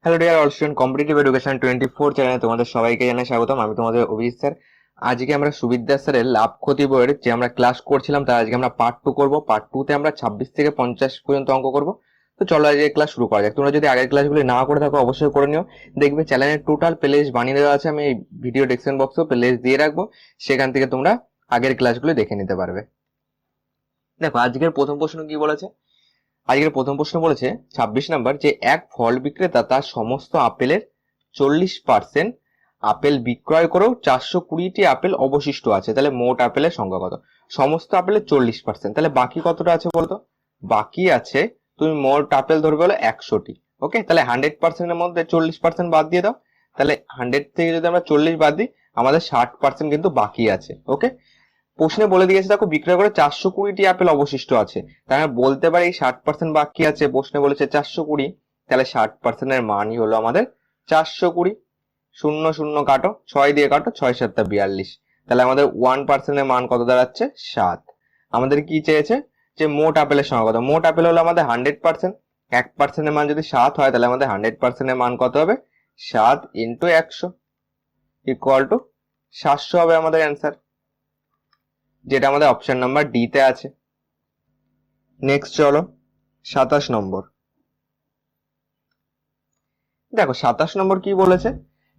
Hello dear all student, competitive education 24 চ্যানেলে তোমাদের সবাইকে জানাই স্বাগতম। আমি তোমাদের অভিজিৎ স্যার। আজকে আমরা সুবিদ্যা স্যারের লাভ ক্ষতি বইয়ের যে আমরা ক্লাস করছিলাম তার আজকে আমরা পার্ট 2 করব। পার্ট 2 তে আমরা 26 থেকে 50 পর্যন্ত অঙ্ক করব। তো চলো আজকে ক্লাস শুরু করা যাক। তোমরা যদি আগের ক্লাসগুলি না করে থাকো অবশ্যই করে নিও। দেখবে চ্যানেলের টোটাল প্লেলিস্ট বানিয়ে দেওয়া আছে, আমি এই ভিডিও ডেসক্রিপশন বক্সেও প্লেলিস্ট দিয়ে রাখবো, সেখান থেকে তোমরা আগের ক্লাসগুলি দেখে নিতে পারবে। দেখো আজকের প্রথম প্রশ্ন কি বলেছে। আজকের প্রথম প্রশ্ন বলেছে 26 নাম্বার, যে এক ফল বিক্রেতা তার সমস্ত আপেলের 40% আপেল বিক্রয় করেও 420টি আপেল অবশিষ্ট আছে, তাহলে মোট আপেলের সংখ্যা কত? সমস্ত আপেলের 40%, তাহলে বাকি কতটা আছে বলতো? বাকি আছে, তুমি মোট আপেল ধরবে হলো 100টি। ওকে, তাহলে 100% এর মধ্যে 40% বাদ দিয়ে দাও। তাহলে 100 থেকে যদি আমরা 40 বাদ দিই, আমাদের 60% কিন্তু বাকি আছে। ওকে, প্রশ্নে বলে দিয়েছে দেখো বিক্রয় করে 420টি আপেল অবশিষ্ট আছে, তাই আমরা বলতে পারি 60% বাকি আছে। প্রশ্নে বলেছে 420, তাহলে 60% এর মানই হলো আমাদের 420। শূন্য শূন্য কাটো, 6 দিয়ে কাটো, 6 7 42, তাহলে আমাদের 1% এর মান কত দাঁড়াচ্ছে? 7। আমাদের কি চেয়েছে যে মোট আপেলের সংখ্যা কত? মোট আপেল হলো আমাদের 100%, 1% এর মান যদি 7 হয় তাহলে আমাদের 100% এর মান কত হবে? 7 ইন্টু 100 ইকুয়াল টু 700 হবে আমাদের অ্যান্সার, যেটা আমাদের অপশন নাম্বার ডি তে আছে। নেক্সট চলো 27 নম্বর। দেখো 27 নম্বর কি বলেছে,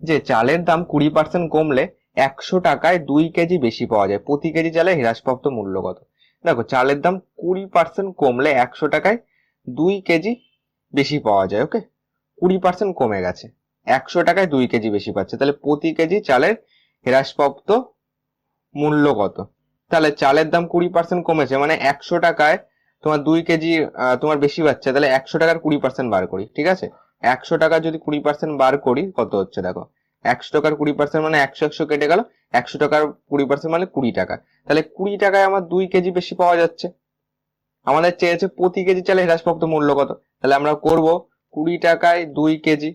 যে চালের দাম 20% কমলে 100 টাকায় 2 কেজি বেশি পাওয়া যায়, প্রতি কেজি চালে হ্রাসপ্রাপ্ত মূল্য কত? দেখো চালের দাম 20% কমলে 100 টাকায় 2 কেজি বেশি পাওয়া যায়। ওকে, 20% কমে গেছে, 100 টাকায় 2 কেজি বেশি পাচ্ছে, তাহলে প্রতি কেজি চালের হ্রাসপ্রাপ্ত মূল্য কত? তাহলে চালের দাম 20% কমেছে, মানে 100 টাকায় তোমার 2 কেজি তোমার বেশি পাচ্ছে, তাহলে 100 টাকার 20% বার করি। ঠিক আছে, 100 টাকা যদি 20% বার করি কত হচ্ছে দেখো, 100 টাকার 20% মানে 100 100 কেটে গেল, 100 টাকার 20% মানে 20 টাকা, তাহলে 20 টাকায় আমার 2 কেজি বেশি পাওয়া যাচ্ছে। আমাদের চেয়েছে প্রতি কেজি চালে হ্রাসপ্রাপ্ত মূল্য কত, তাহলে আমরা করব 20 টাকায় 2 কেজি,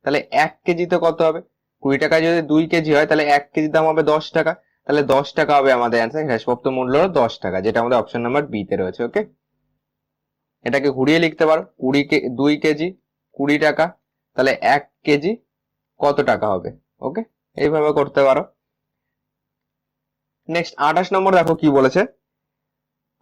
তাহলে 1 কেজিতে কত হবে? 20 টাকায় যদি 2 কেজি হয় তাহলে 1 কেজির দাম হবে 10 টাকা, তাহলে 10 টাকা হবে আমাদের অ্যান্সার। হ্রাসপ্রাপ্ত মূল্য হলো 10 টাকা, যেটা আমাদের অপশন নাম্বার বি তে রয়েছে। ওকে, এটাকে ঘুরিয়ে লিখতে পারো, 2 কেজি 20 টাকা, তাহলে 1 কেজি কত টাকা হবে? ওকে, এইভাবে করতে পারো। নেক্সট 28 নম্বর দেখো কি বলেছে।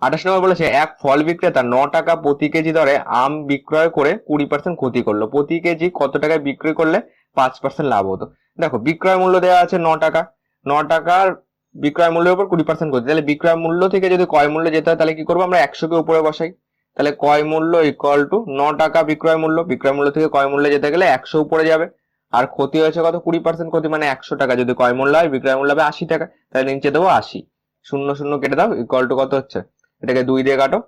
28 নম্বর বলেছে এক ফল বিক্রেতা 9 টাকা প্রতি কেজি দরে আম বিক্রয় করে 20% ক্ষতি করলো, প্রতি কেজি কত টাকায় বিক্রি করলে 5% লাভ হতো? দেখো বিক্রয় মূল্য দেওয়া আছে 9 টাকা, 9 টাকার বিক্রয় মূল্যের উপর 20% ক্ষতি, তাহলে বিক্রয় মূল্য থেকে যদি ক্রয় মূল্য যেতে হয় তাহলে কি করবো আমরা? 100 কে উপরে বসাই, তাহলে ক্রয় মূল্য ইকুয়াল টু 9 টাকা বিক্রয় মূল্য, বিক্রয় মূল্য থেকে ক্রয় মূল্য যেতে গেলে 100 উপরে যাবে, আর ক্ষতি হয়েছে কত? 20% ক্ষতি, মানে 100 টাকা যদি ক্রয় মূল্য হয়, বিক্রয় মূল্য হবে 80 টাকা, তাহলে নিচে দেবো 80, শূন্য শূন্য কেটে দাও, ইকুয়াল টু কত হচ্ছে? এটাকে 2 দিয়ে কাটো,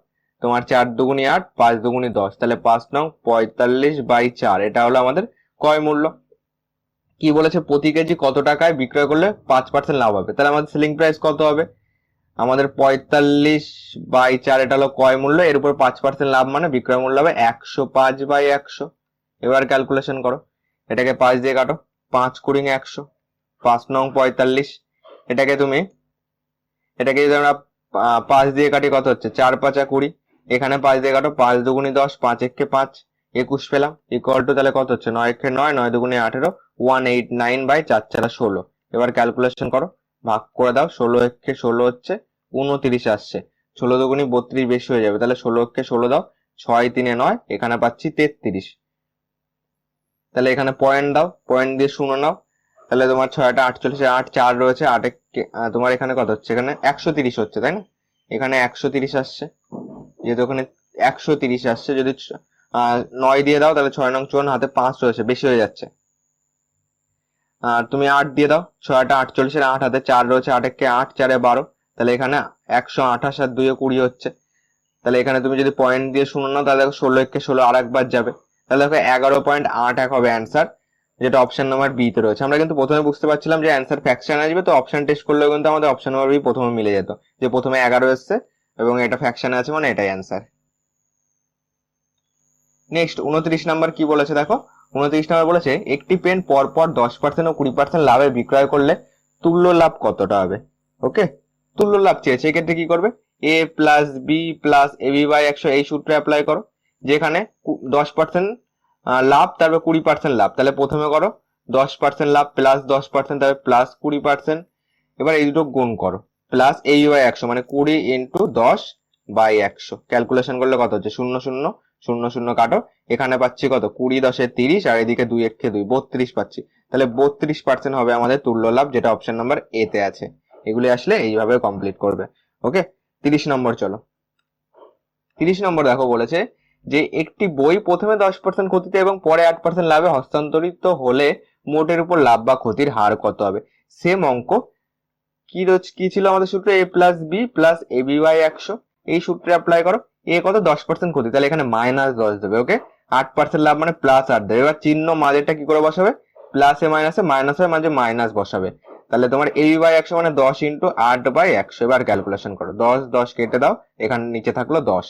তোমার 4 দুগুনি 8, 5 দুগুনি 10, তাহলে 5 নং 45/4, এটা হলো আমাদের ক্রয় মূল্য। কি বলেছে? প্রতি কেজি কত টাকায় বিক্রয় করলে 5% লাভ হবে, তাহলে আমাদের সেলিং প্রাইস কত হবে? আমাদের 45/4, এটা হলো ক্রয় মূল্য, এর উপর 5% লাভ মানে বিক্রয় মূল্য হবে 105/100। এবার ক্যালকুলেশন করো, এটাকে 5 দিয়ে কাটো, 5 কুড়ি 100, 5 নং 45, এটাকে যদি আমরা 5 দিয়ে কাটি কত হচ্ছে? 4 5 20, এখানে 5 দিয়ে কাটো, 5 দুগুনি 10, 5 একে 5, 21 পেলাম, ইকুয়াল টু তাহলে কত হচ্ছে? 9 একে 9, 9 দুগুনি 18, 189/4 4 16। এবার ক্যালকুলেশন করো, ভাগ করে দাও, 16 একে 16 হচ্ছে 29 আসছে, 16 দুগুনি 32 বেশি হয়ে যাবে, তাহলে 16 একে 16 দাও, 6 3 9, এখানে পাচ্ছি 33, তাহলে এখানে পয়েন্ট দাও, পয়েন্ট দিয়ে শূন্য নাও, তাহলে তোমার 6টা 48, 8 4 রয়েছে, 8 তোমার এখানে কত হচ্ছে? এখানে 130 হচ্ছে, তাই না? এখানে 130 আসছে, যেহেতু ওখানে 130 আসছে, যদি 9 দিয়ে দাও তাহলে 6 নং 54, হাতে 5 রয়েছে, বেশি হয়ে যাচ্ছে। আর তুমি 8 দিয়ে দাও, 6টা 48, 8 হাতে 4 রয়েছে, 8 একে 8, 4 12, তাহলে এখানে 128 আর 2 20 হচ্ছে, তাহলে এখানে তুমি যদি পয়েন্ট দিয়ে শূন্য নাও তাহলে দেখো 16 একে 16 আর একবার যাবে, তাহলে দেখো 11.81 হবে অ্যান্সার, যেটা অপশন নাম্বার বি তে রয়েছে। আমরা কিন্তু প্রথমে বুঝতে পারছিলাম যে অ্যান্সার ফ্র্যাকশন আসবে, তো অপশন টেস্ট করলেও কিন্তু আমাদের অপশন নাম্বার বি প্রথমে মিলে যেত, যে প্রথমে 11 এসছে এবং এটা ফ্র্যাকশনে আছে, মানে এটাই অ্যান্সার। নেক্সট 29 নাম্বার কি বলেছে দেখো। 29 নাম্বার বলেছে একটি পেন পরপর 10% ও 20% লাভে বিক্রয় করলে তুল্য লাভ কতটা হবে? ওকে, তুল্য লাভ চেয়েছে, এক্ষেত্রে কি করবে? A plus B plus AB by 100, এই সূত্রে অ্যাপ্লাই করো, যেখানে 10% লাভ, তারপর 20% লাভ। তাহলে প্রথমে করো 10% লাভ প্লাস 10%, তারপর প্লাস 20%। এবার এই দুটো গুণ করো, প্লাস এই বাই 100, মানে 20 ইন্টু 10/100। ক্যালকুলেশন করলে কত হচ্ছে? 0 0 0 0 কাটো। এখানে পাচ্ছি কত? 20 10 30, আর এদিকে 2 1 2 32 পাচ্ছি। তাহলে 32% হবে আমাদের তুল্য লাভ, যেটা অপশন নাম্বার এ তে আছে। এগুলি আসলে এইভাবে কমপ্লিট করবে। ওকে, 30 নম্বর চলো। 30 নম্বর দেখো বলেছে যে একটি বই প্রথমে 10% ক্ষতিতে এবং পরে 8% লাভে হস্তান্তরিত হলে মোটের উপর লাভ বা ক্ষতির হার কত হবে? সেম অঙ্ক। কি ছিল আমাদের সূত্র? a plus B plus A B by 100। এই সূত্রে অ্যাপ্লাই করো। এ কত? 10% ক্ষতি, তাহলে এখানে -10 দেবে। ওকে, 8% লাভ মানে +8 দেবে। এবার চিহ্ন মাঝেরটা কি করে বসাবে? প্লাসে মাইনাসে মাইনাস হয়, মাঝে মাইনাস বসাবে। তাহলে তোমার এ বি বাই 100 মানে 10 ইন্টু 8/100। এবার ক্যালকুলেশন করো, 10 10 কেটে দাও, এখানে নিচে থাকলো 10।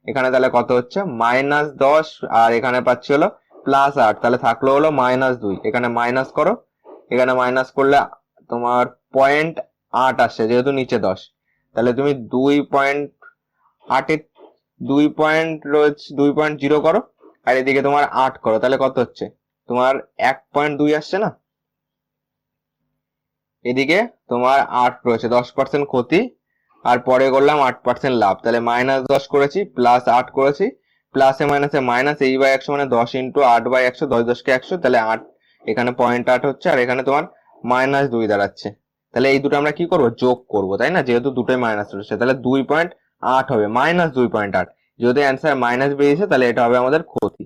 এখানে তাহলে কত হচ্ছে? -10, আর এখানে পাচ্ছি হলো +8, তাহলে থাকলো হলো -2। এখানে মাইনাস করো, এখানে মাইনাস করলে তোমার 0.8 আসছে, যেহেতু নিচে 10। তাহলে তুমি 2.8 2.0 করো, আর এদিকে তোমার 8 করো, তাহলে কত হচ্ছে? তোমার 1.2 আসছে না? এদিকে তোমার 8 রয়েছে, 10% ক্ষতি, আর পরে করলাম 8% লাভ। তাহলে -10 করেছি, +8 করেছি, প্লাসে মাইনাসে মাইনাস, এই বাই 100 মানে 10 ইন্টু 8/100, 10 10 কে 100, তাহলে 8 এখানে 0.8 হচ্ছে, আর এখানে তোমার -2 দাঁড়াচ্ছে। তাহলে এই দুটো আমরা কি করব? যোগ করব, তাই না? যেহেতু দুটোই মাইনাস রয়েছে, তাহলে 2.8 হবে, -2.8। যেহেতু অ্যান্সার মাইনাস বেরিয়েছে, তাহলে এটা হবে আমাদের ক্ষতি।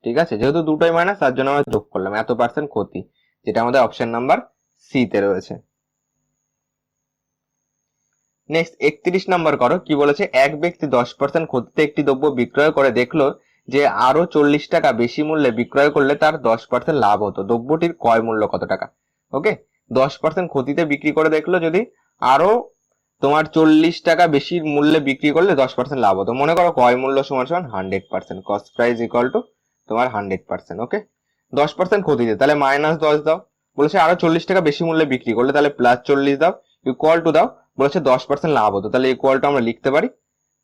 ঠিক আছে, যেহেতু দুটোই মাইনাস, তার জন্য আমরা যোগ করলাম এত % ক্ষতি, যেটা আমাদের অপশন নাম্বার সি তে রয়েছে। নেক্সট 31 নাম্বার করো। কি বলেছে? এক ব্যক্তি 10% ক্ষতিতে একটি দ্রব্য বিক্রয় করে দেখলো যে আরো 40 টাকা বেশি মূল্যে বিক্রয় করলে তার 10% লাভ হতো। দ্রব্যটির ক্রয় মূল্য কত টাকা? ওকে, 10% ক্ষতিতে বিক্রি করে দেখলো যদি আরো তোমার 40 টাকা বেশি মূল্যে বিক্রি করলে 10% লাভ হতো। মনে করো ক্রয় মূল্য সমান সমান 100%, কস্ট প্রাইস ইকুয়াল টু তোমার 100%। ওকে, 10% ক্ষতিতে, তাহলে -10 দাও। বলেছে আরো 40 টাকা বেশি মূল্যে বিক্রি করলে, তাহলে +40 দাও, ইকুয়াল টু দাও। বলেছে 10% লাভ হতো, তাহলে ইকুয়াল টু আমরা লিখতে পারি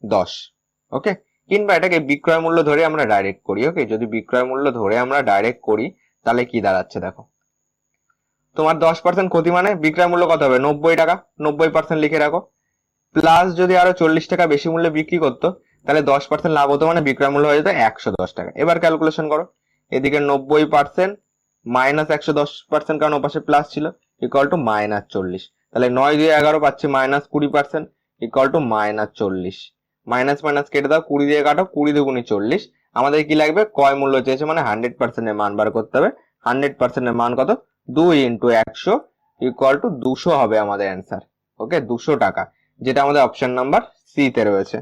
10। ওকে, কিংবা এটাকে বিক্রয় মূল্য ধরে আমরা ডাইরেক্ট করি। ওকে, যদি বিক্রয় মূল্য ধরে আমরা ডাইরেক্ট করি, তাহলে কি দাঁড়াচ্ছে দেখো। তোমার 10% ক্ষতি মানে বিক্রয় মূল্য কত হবে? 90 টাকা, 90% লিখে রাখো। প্লাস যদি আরো 40 টাকা বেশি মূল্যে বিক্রি করতো, তাহলে 10% লাভ হতো, মানে বিক্রয় মূল্য হয়ে যেত 110 টাকা। এবার ক্যালকুলেশন করো, এদিকে 90% মাইনাস 110%, কারণ ওপাশে প্লাস ছিল, ইকুয়াল টু -40। তাহলে 9 2 11 পাচ্ছি, -20% ইকুয়াল টু -40। মাইনাস মাইনাস কেটে দাও, 20 দিয়ে কাটো, 20 2 40। আমাদের কি লাগবে? ক্রয় মূল্য চেয়েছে, মানে 100% এর মান বার করতে হবে। 100% এর মান কত? 2 ইন্টু 100 ইকুয়াল টু 200 হবে আমাদের অ্যান্সার। ওকে, 200 টাকা, যেটা আমাদের অপশন নাম্বার সি তে রয়েছে।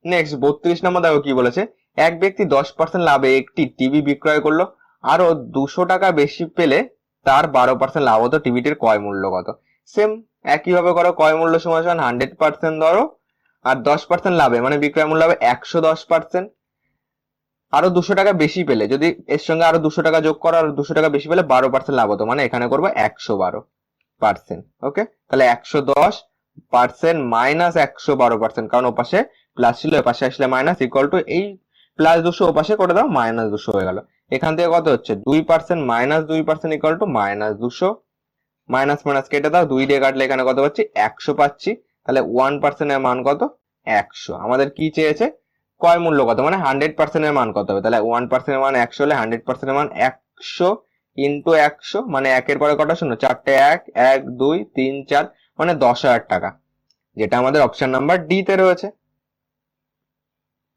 নেক্সট 32 নম্বর দেখো কি বলেছে। এক ব্যক্তি 10% লাভে একটি টিভি বিক্রয় করলো, আরো 200 টাকা বেশি পেলে তার 12% লাভ হতো। টিভিটির ক্রয় মূল্য কত? সেম একইভাবে করো, ক্রয় মূল্য সমান 100% ধরো, আর 10% লাভে মানে বিক্রয় মূল্য হবে 110%। আরো 200 টাকা বেশি পেলে, যদি এর সঙ্গে আরো 200 টাকা যোগ করো, আর 200 টাকা বেশি পেলে 12% লাভ হতো, মানে এখানে করবো 112%। ওকে, তাহলে 110% মাইনাস 112%, কারণ ওপাশে প্লাস ছিল, এপাশে আসলে মাইনাস, ইকুয়াল টু এই +200 ওপাশে করে দাও, -200 হয়ে গেল। এখান থেকে কত হচ্ছে? 2% -2% ইকুয়াল টু -200। মাইনাস মাইনাস কেটে দাও, 2 দিয়ে কাটলে এখানে কত পাচ্ছি? 100 পাচ্ছি। তাহলে 1% এর মান কত? 100। আমাদের কি চেয়েছে? ক্রয় মূল্য কত, মানে 100% এর মান কত হবে? তাহলে 1% এর মান 100 হলে 100% এর মান 100 ইন্টু 100, মানে একের পরে কটা শূন্য? 4টে 1, 1 2 3 4, মানে 10,000 টাকা, যেটা আমাদের অপশন নাম্বার ডি তে রয়েছে।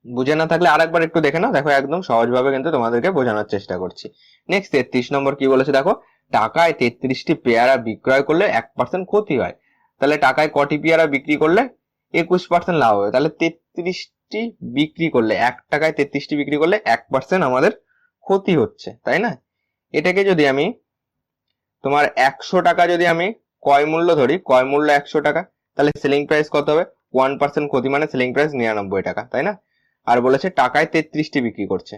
বুঝে না থাকলে আরেকবার একটু দেখে নাও, দেখো একদম সহজভাবে কিন্তু তোমাদেরকে বোঝানোর চেষ্টা করছি। নেক্সট 33 নম্বর কি বলেছে দেখো। টাকায় 33টি পেয়ারা বিক্রয় করলে 1% ক্ষতি হয়। তাহলে টাকায় কটি পেয়ারা বিক্রি করলে 21% লাভ হবে? তাহলে 33টি বিক্রি করলে, 1 টাকায় 33টি বিক্রি করলে 1% আমাদের ক্ষতি হচ্ছে, তাই না? এটাকে যদি আমি তোমার 100 টাকা যদি আমি ক্রয় মূল্য ধরি, ক্রয় মূল্য 100 টাকা, তাহলে সেলিং প্রাইস কত হবে? 1% ক্ষতি মানে সেলিং প্রাইস 99 টাকা, তাই না? আর বলেছে টাকায় 33টি বিক্রি করছে,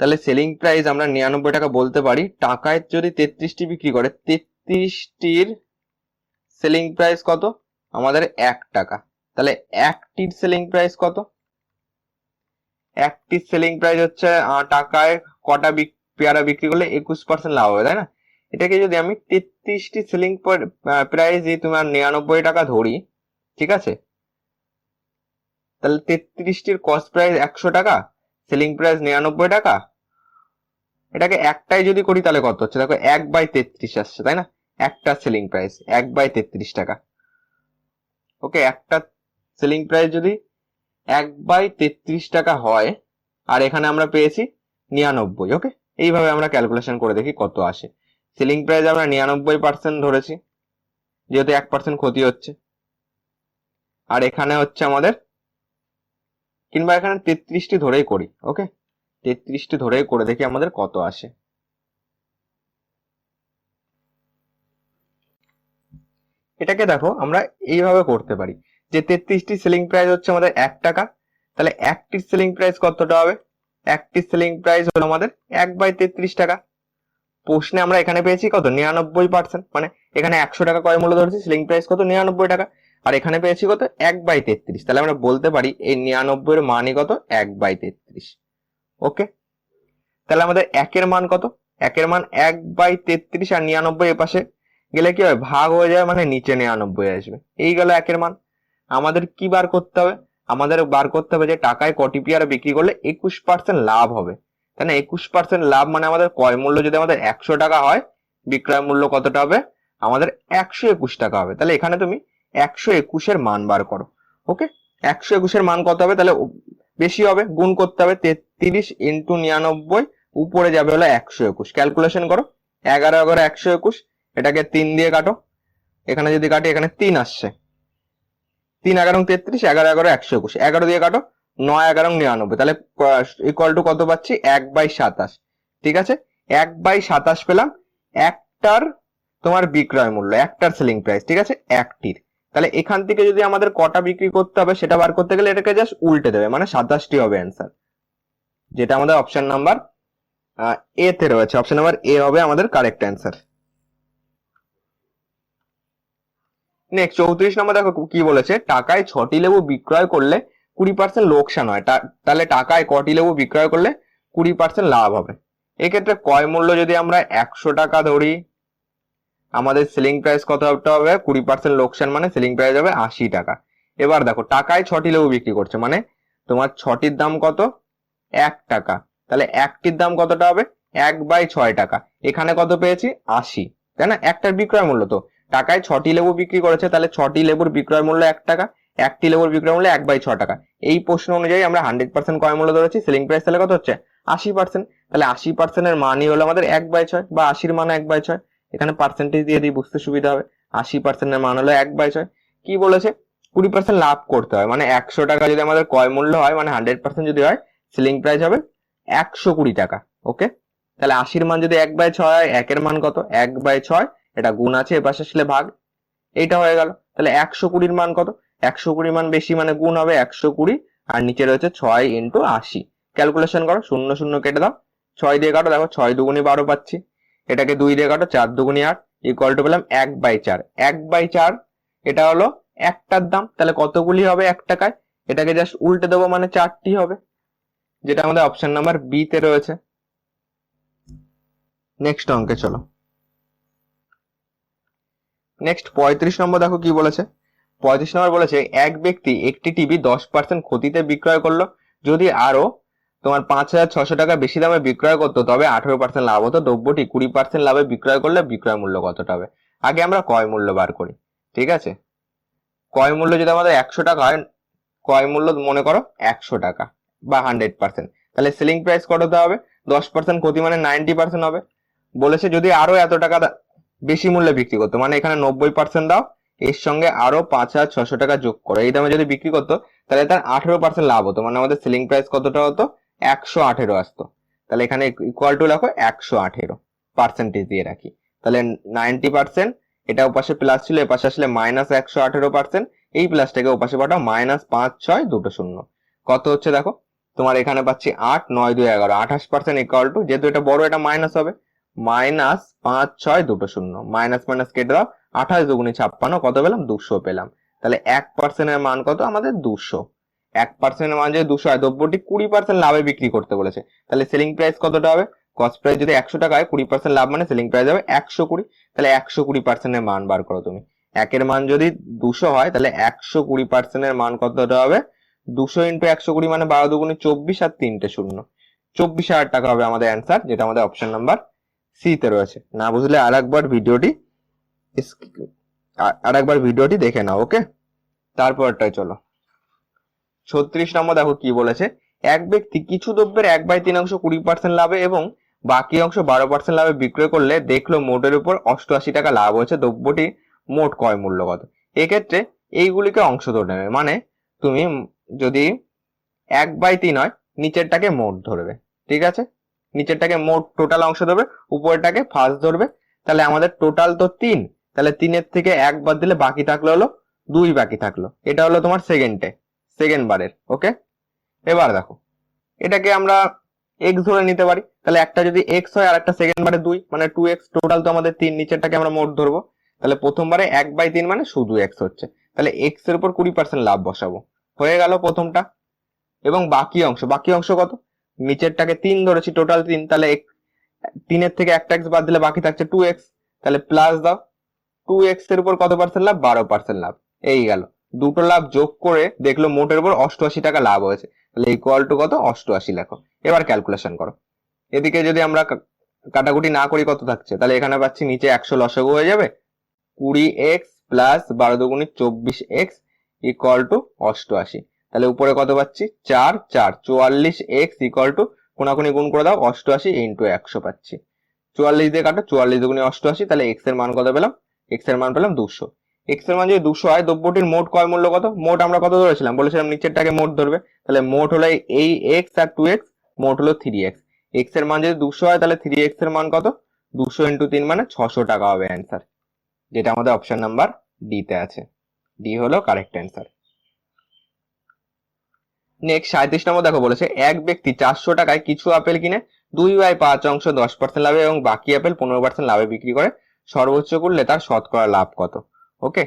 তাহলে সেলিং প্রাইস আমরা 99 টাকা বলতে পারি। টাকায় যদি 33টি বিক্রি করে, 33টির সেলিং প্রাইস কত? আমাদের 1 টাকা। তাহলে একটির সেলিং প্রাইস কত? একটি সেলিং প্রাইস হচ্ছে টাকায় কটা পেয়ারা বিক্রি করলে 21% লাভ হবে, তাই না? এটাকে যদি আমি 33টি সেলিং প্রাইস দিয়ে তোমার 99 টাকা ধরি, ঠিক আছে, তাহলে 33টির কস্ট প্রাইস 100 টাকা, সেলিং প্রাইস 99 টাকা। এটাকে একটাই যদি করি তাহলে কত হচ্ছে দেখো, 1/33 আসছে, তাই না? একটা সেলিং প্রাইস 1/33 টাকা। ওকে, একটা সেলিং প্রাইস যদি 1/33 টাকা হয়, আর এখানে আমরা পেয়েছি 99। ওকে, এইভাবে আমরা ক্যালকুলেশন করে দেখি কত আসে। সেলিং প্রাইস আমরা 99% ধরেছি, যেহেতু 1% ক্ষতি হচ্ছে, আর এখানে হচ্ছে আমাদের, কিংবা এখানে 33টি ধরেই করি। ওকে, 33টি ধরেই করে দেখি আমাদের কত আসে। এটাকে দেখো আমরা এইভাবে করতে পারি যে 33টি সেলিং প্রাইস হচ্ছে আমাদের 1 টাকা, তাহলে একটির সেলিং প্রাইস কতটা হবে? একটির সেলিং প্রাইস হলো আমাদের 1/33 টাকা। প্রশ্নে আমরা এখানে পেয়েছি কত, 99%, মানে এখানে 100 টাকা ক্রয় মূল্য ধরেছি, সেলিং প্রাইস কত, 99 টাকা, আর এখানে পেয়েছি কত, 1/33। তাহলে আমরা বলতে পারি এই 99 এর মানই কত, 1/33। ওকে, তাহলে আমাদের একের মান কত, একের মান 1/33, আর 99 এ পাশে গেলে কি হয়, ভাগ হয়ে যায়, মানে নিচে 99 আসবে। এই গেল একের মান। আমাদের কি বার করতে হবে? আমাদের বার করতে হবে যে টাকায় কটি পেয়ারা বিক্রি করলে 21% লাভ হবে, তাই না? 21% লাভ মানে আমাদের ক্রয় মূল্য যদি আমাদের 100 টাকা হয়, বিক্রয় মূল্য কতটা হবে? আমাদের 121 টাকা হবে। তাহলে এখানে তুমি 121 এর মান বার করো। ওকে, 121 এর মান কত হবে? তাহলে বেশি হবে, গুণ করতে হবে, 33 ইন্টু 99, উপরে যাবে হলো 121। ক্যালকুলেশন করো, 11 11 121, এটাকে 3 দিয়ে কাটো, এখানে যদি কাটি এখানে 3 আসছে, 3 11 33, 11 11 121, 11 দিয়ে কাটো, 9 11 99, তাহলে ইকুয়াল টু কত পাচ্ছি, 1/27। ঠিক আছে, 1/27 পেলাম একটার তোমার বিক্রয় মূল্য, একটার সেলিং প্রাইস, ঠিক আছে, একটির। তাহলে এখান থেকে যদি আমাদের কটা বিক্রি করতে হবে সেটা বার করতে গেলে এটাকে জাস্ট উল্টে দেবে, মানে 27টি হবে অ্যান্সার, যেটা আমাদের অপশন নাম্বার এ তে রয়েছে। অপশন নাম্বার এ হবে আমাদের কারেক্ট অ্যান্সার। নেক্সট 34 নম্বর দেখো কি বলেছে, টাকায় 6টি লেবু বিক্রয় করলে 20% লোকসান হয়, তাহলে টাকায় কটি লেবু বিক্রয় করলে 20% লাভ হবে? এক্ষেত্রে ক্রয় মূল্য যদি আমরা 100 টাকা ধরি, আমাদের সেলিং প্রাইস কত হবে, 20% লোকসান মানে সেলিং প্রাইস হবে 80 টাকা। এবার দেখো টাকায় 6টি লেবু বিক্রি করছে, মানে তোমার 6টির দাম কত, 1 টাকা, তাহলে একটির দাম কতটা হবে, 1/6 টাকা। এখানে কত পেয়েছি, 80, তাই না? একটার বিক্রয় মূল্য, তো টাকায় 6টি লেবু বিক্রি করেছে, তাহলে 6টি লেবুর বিক্রয় মূল্য 1 টাকা, একটি লেবুর বিক্রয় মূল্য 1/6 টাকা। এই প্রশ্ন অনুযায়ী আমরা 100% ক্রয় মূল্য ধরেছি, সেলিং প্রাইস তাহলে কত হচ্ছে, 80%। তাহলে 80% এর মানই হলো আমাদের 1/6, বা 80-র মান 1/6। এখানে পার্সেন্টেজ দিয়ে দিই, বুঝতে সুবিধা হবে। 80% এর মান হলো 1/6। কি বলেছে, 20% লাভ করতে হয়, মানে 100 টাকা যদি আমাদের ক্রয় মূল্য হয়, মানে 100% যদি হয়, সেলিং প্রাইস হবে 120 টাকা। ওকে, তাহলে 80-র মান যদি 1/6 হয়, একের মান কত, 1/6, এটা গুণ আছে, এপাশে আসলে ভাগ, এইটা হয়ে গেল। তাহলে 120-র মান কত, 120-র মান বেশি মানে গুণ হবে 120, আর নিচে রয়েছে 6 ইন্টু 80। ক্যালকুলেশন করো, 0 0 কেটে দাও, 6 দিয়ে কাটো, দেখো 6 দুগুণে 12 পাচ্ছি, এটাকে 2 দিয়ে কাটো, 4 দুগুণে 8, ইকুয়াল টু পেলাম 1/4। 1/4 এটা হলো একটার দাম, তাহলে কতগুলি হবে 1 টাকায়, এটাকে জাস্ট উল্টে দেবো, মানে 4টি হবে, যেটা আমাদের অপশন নাম্বার বি তে রয়েছে। নেক্সট অঙ্কে চলো। নেক্সট 35 নম্বর দেখো কি বলেছে। 35 নম্বর বলেছে, এক ব্যক্তি একটি টিভি 10% ক্ষতিতে বিক্রয় করলো, যদি আরো তোমার 5,600 টাকা বেশি দামে বিক্রয় করতো তবে 18% লাভ হতো, দ্রব্যটি 20% লাভে বিক্রয় করলে বিক্রয় মূল্য কতটা হবে? আগে আমরা ক্রয় মূল্য বার করি, ঠিক আছে। ক্রয় মূল্য যদি আমাদের 100 টাকা হয়, ক্রয় মূল্য মনে করো 100 টাকা বা 100%, তাহলে সেলিং প্রাইস কতটা হবে, 10% ক্ষতি মানে 90% হবে। বলেছে যদি আরো এত টাকা বেশি মূল্যে বিক্রি করতো, মানে এখানে 90% দাও, এর সঙ্গে আরো 5,600 টাকা যোগ করো, এই দামে যদি বিক্রি করতো তাহলে তার 18% লাভ হতো, মানে আমাদের সেলিং প্রাইস কতটা হতো, 118 আসতো। তাহলে এখানে ইকুয়াল টু রাখো 118, পার্সেন্টেজ দিয়ে রাখি, তাহলে 90%, এটা ওপাশে প্লাস ছিল, এপাশে আসলে -118%, এই প্লাসটাকে ওপাশে পাঠাও, -5 6 2 0, কত হচ্ছে দেখো, তোমার এখানে পাচ্ছি 8 9 2 11, 28% ইকুয়াল টু, যেহেতু এটা বড় এটা মাইনাস হবে, -5 6 2 0, মাইনাস মাইনাস কেটে দাও, 28 2 56, কত পেলাম, 200 পেলাম। তাহলে 1% এর মান কত আমাদের, 200। 1% মান যদি 200 হয়, দ্রব্যটি 20% লাভে বিক্রি করতে বলেছে, তাহলে সেলিং প্রাইস কতটা হবে? কস্ট প্রাইস যদি 100 টাকা হয়, 20% লাভ মানে সেলিং প্রাইস হবে 120। তাহলে 120% এর মান বার করো তুমি। একের মান যদি 200 হয়, তাহলে 120% এর মান কতটা হবে? 200 ইন্টু 120 মানে 12 দুগুণে 24 আর 3টে শূন্য, 24,000 টাকা হবে আমাদের অ্যান্সার, যেটা আমাদের অপশন নাম্বার সি তে রয়েছে। না বুঝলে আরেকবার ভিডিওটি দেখে নাও, ওকে। তারপরটাই চলো। 36 নম্বর দেখো কি বলেছে, এক ব্যক্তি কিছু দ্রব্যের 1/3 20% লাভে এবং বাকি অংশ 12% লাভে বিক্রয় করলে দেখলো মোটের উপর 88 টাকা লাভ হয়েছে, দ্রব্যটি মোট ক্রয় মূল্য কত? এক্ষেত্রে এইগুলিকে অংশ ধরে নেবে, মানে তুমি যদি 1/3 হয়, নিচেরটাকে মোট ধরবে, ঠিক আছে? নিচেরটাকে মোট টোটাল অংশ ধরবে, উপরেরটাকে ফার্স্ট ধরবে। তাহলে আমাদের টোটাল তো 3, তাহলে 3-এর থেকে 1 বাদ দিলে বাকি থাকলো হলো 2 বাকি থাকলো। এটা হলো তোমার সেকেন্ড বারের, ওকে। এবার দেখো, এটাকে আমরা এক্স ধরে নিতে পারি, তাহলে একটা যদি এক্স হয় আর একটা সেকেন্ড বারে 2 মানে 2x, টোটাল তো আমাদের 3, নিচেরটাকে আমরা মোট ধরবো। তাহলে প্রথমবারে 1/3 মানে শুধু এক্স হচ্ছে, তাহলে এক্স এর উপর 20% লাভ বসাবো, হয়ে গেল প্রথমটা। এবং বাকি অংশ কত? নিচেরটাকে 3 ধরেছি, টোটাল 3, তাহলে 3-এর থেকে একটা এক্স বাদ দিলে বাকি থাকছে 2x, তাহলে প্লাস দাও, 2x এর উপর কত পার্সেন্ট লাভ? 12% লাভ। এই গেল, দুটো লাভ যোগ করে দেখলো মোটের উপর 88 টাকা লাভ হয়েছে, তাহলে ইকুয়াল টু কত? 88 লেখো। এবার ক্যালকুলেশন করো। এদিকে যদি আমরা কাটাকুটি না করি কত থাকছে? তাহলে এখানে পাচ্ছি নিচে 100 লসাগু হয়ে যাবে, 20x প্লাস 12 দুগুণে 24x ইকুয়াল টু 88। তাহলে উপরে কত পাচ্ছি? 44x ইকুয়াল টু, কোনাকুনি গুণ করে দাও, 88 ইন্টু 100 পাচ্ছি। 44 দিয়ে কাটো, 44 দুগুণে 88, তাহলে x এর মান কত পেলাম? x এর মান পেলাম 200। x এর মান যদি 200 হয়, দ্রব্যটির মোট ক্রয় মূল্য কত? মোট আমরা কত ধরেছিলাম? বলেছিলাম নিচেরটাকে মোট ধরবে, তাহলে মোট হলো এই x আর 2x, মোট হলো 3x। x এর মান যদি 200 হয়, তাহলে 3x এর মান কত? 200 ইন্টু 3 মানে 600 টাকা হবে অ্যান্সার, যেটা আমাদের অপশন নাম্বার ডি তে আছে। ডি হলো কারেক্ট অ্যান্সার। নেক্সট 37 নম্বর দেখো বলেছে, এক ব্যক্তি 400 টাকায় কিছু আপেল কিনে 2/5 অংশ 10% লাভে এবং বাকি আপেল 15% লাভে বিক্রি করে, সর্বোচ্চ করলে তার শতকরা লাভ কত? ওকে,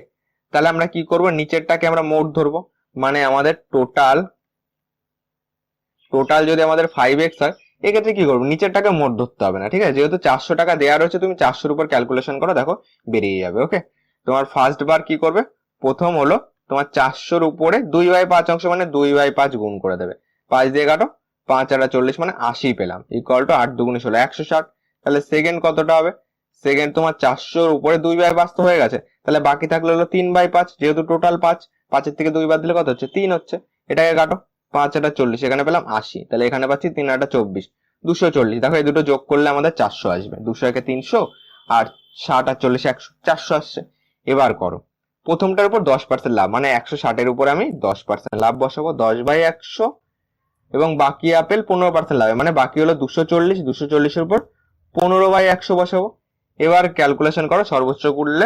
তাহলে আমরা কি করব? নিচেরটাকে আমরা মোট ধরবো, মানে আমাদের টোটাল যদি আমাদের 5x হয়, এক্ষেত্রে কি করবো? নিচেরটাকে মোট ধরতে হবে না, ঠিক আছে? যেহেতু 400 টাকা দেওয়া রয়েছে, তুমি 400-র উপর ক্যালকুলেশন করো, দেখো বেরিয়ে যাবে, ওকে। তোমার ফার্স্ট বার কি করবে? প্রথম হলো তোমার 400-র উপরে 2/5 অংশ মানে 2/5 গুণ করে দেবে, 5 দিয়ে কাটো, 5 আর 40 মানে 80 পেলাম, ইকুয়াল টু 8 দুগুণে 16 160। তাহলে সেকেন্ড কতটা হবে? সেকেন্ড তোমার 400-র উপরে 2/5 তো হয়ে গেছে, তাহলে বাকি থাকলো হলো 3/5, যেহেতু টোটাল 5, 5-এর থেকে 2 বাদ দিলে কত হচ্ছে? 3 হচ্ছে। এটাকে কাটো, 5 আর 40, এখানে পেলাম 80, তাহলে এখানে পাচ্ছি 3 আর 24, 240। দেখো এই দুটো যোগ করলে আমাদের 400 আসবে, 200 একে 300 আর 60 আর 40 100, 400 আসছে। এবার করো, প্রথমটার উপর 10% লাভ মানে 160-এর উপরে আমি 10% লাভ বসাবো, 10/100, এবং বাকি আপেল 15% লাভে মানে বাকি হলো 240, 240-এর উপর 15/100 বসাবো। এবার ক্যালকুলেশন করো, সর্বোচ্চ করলে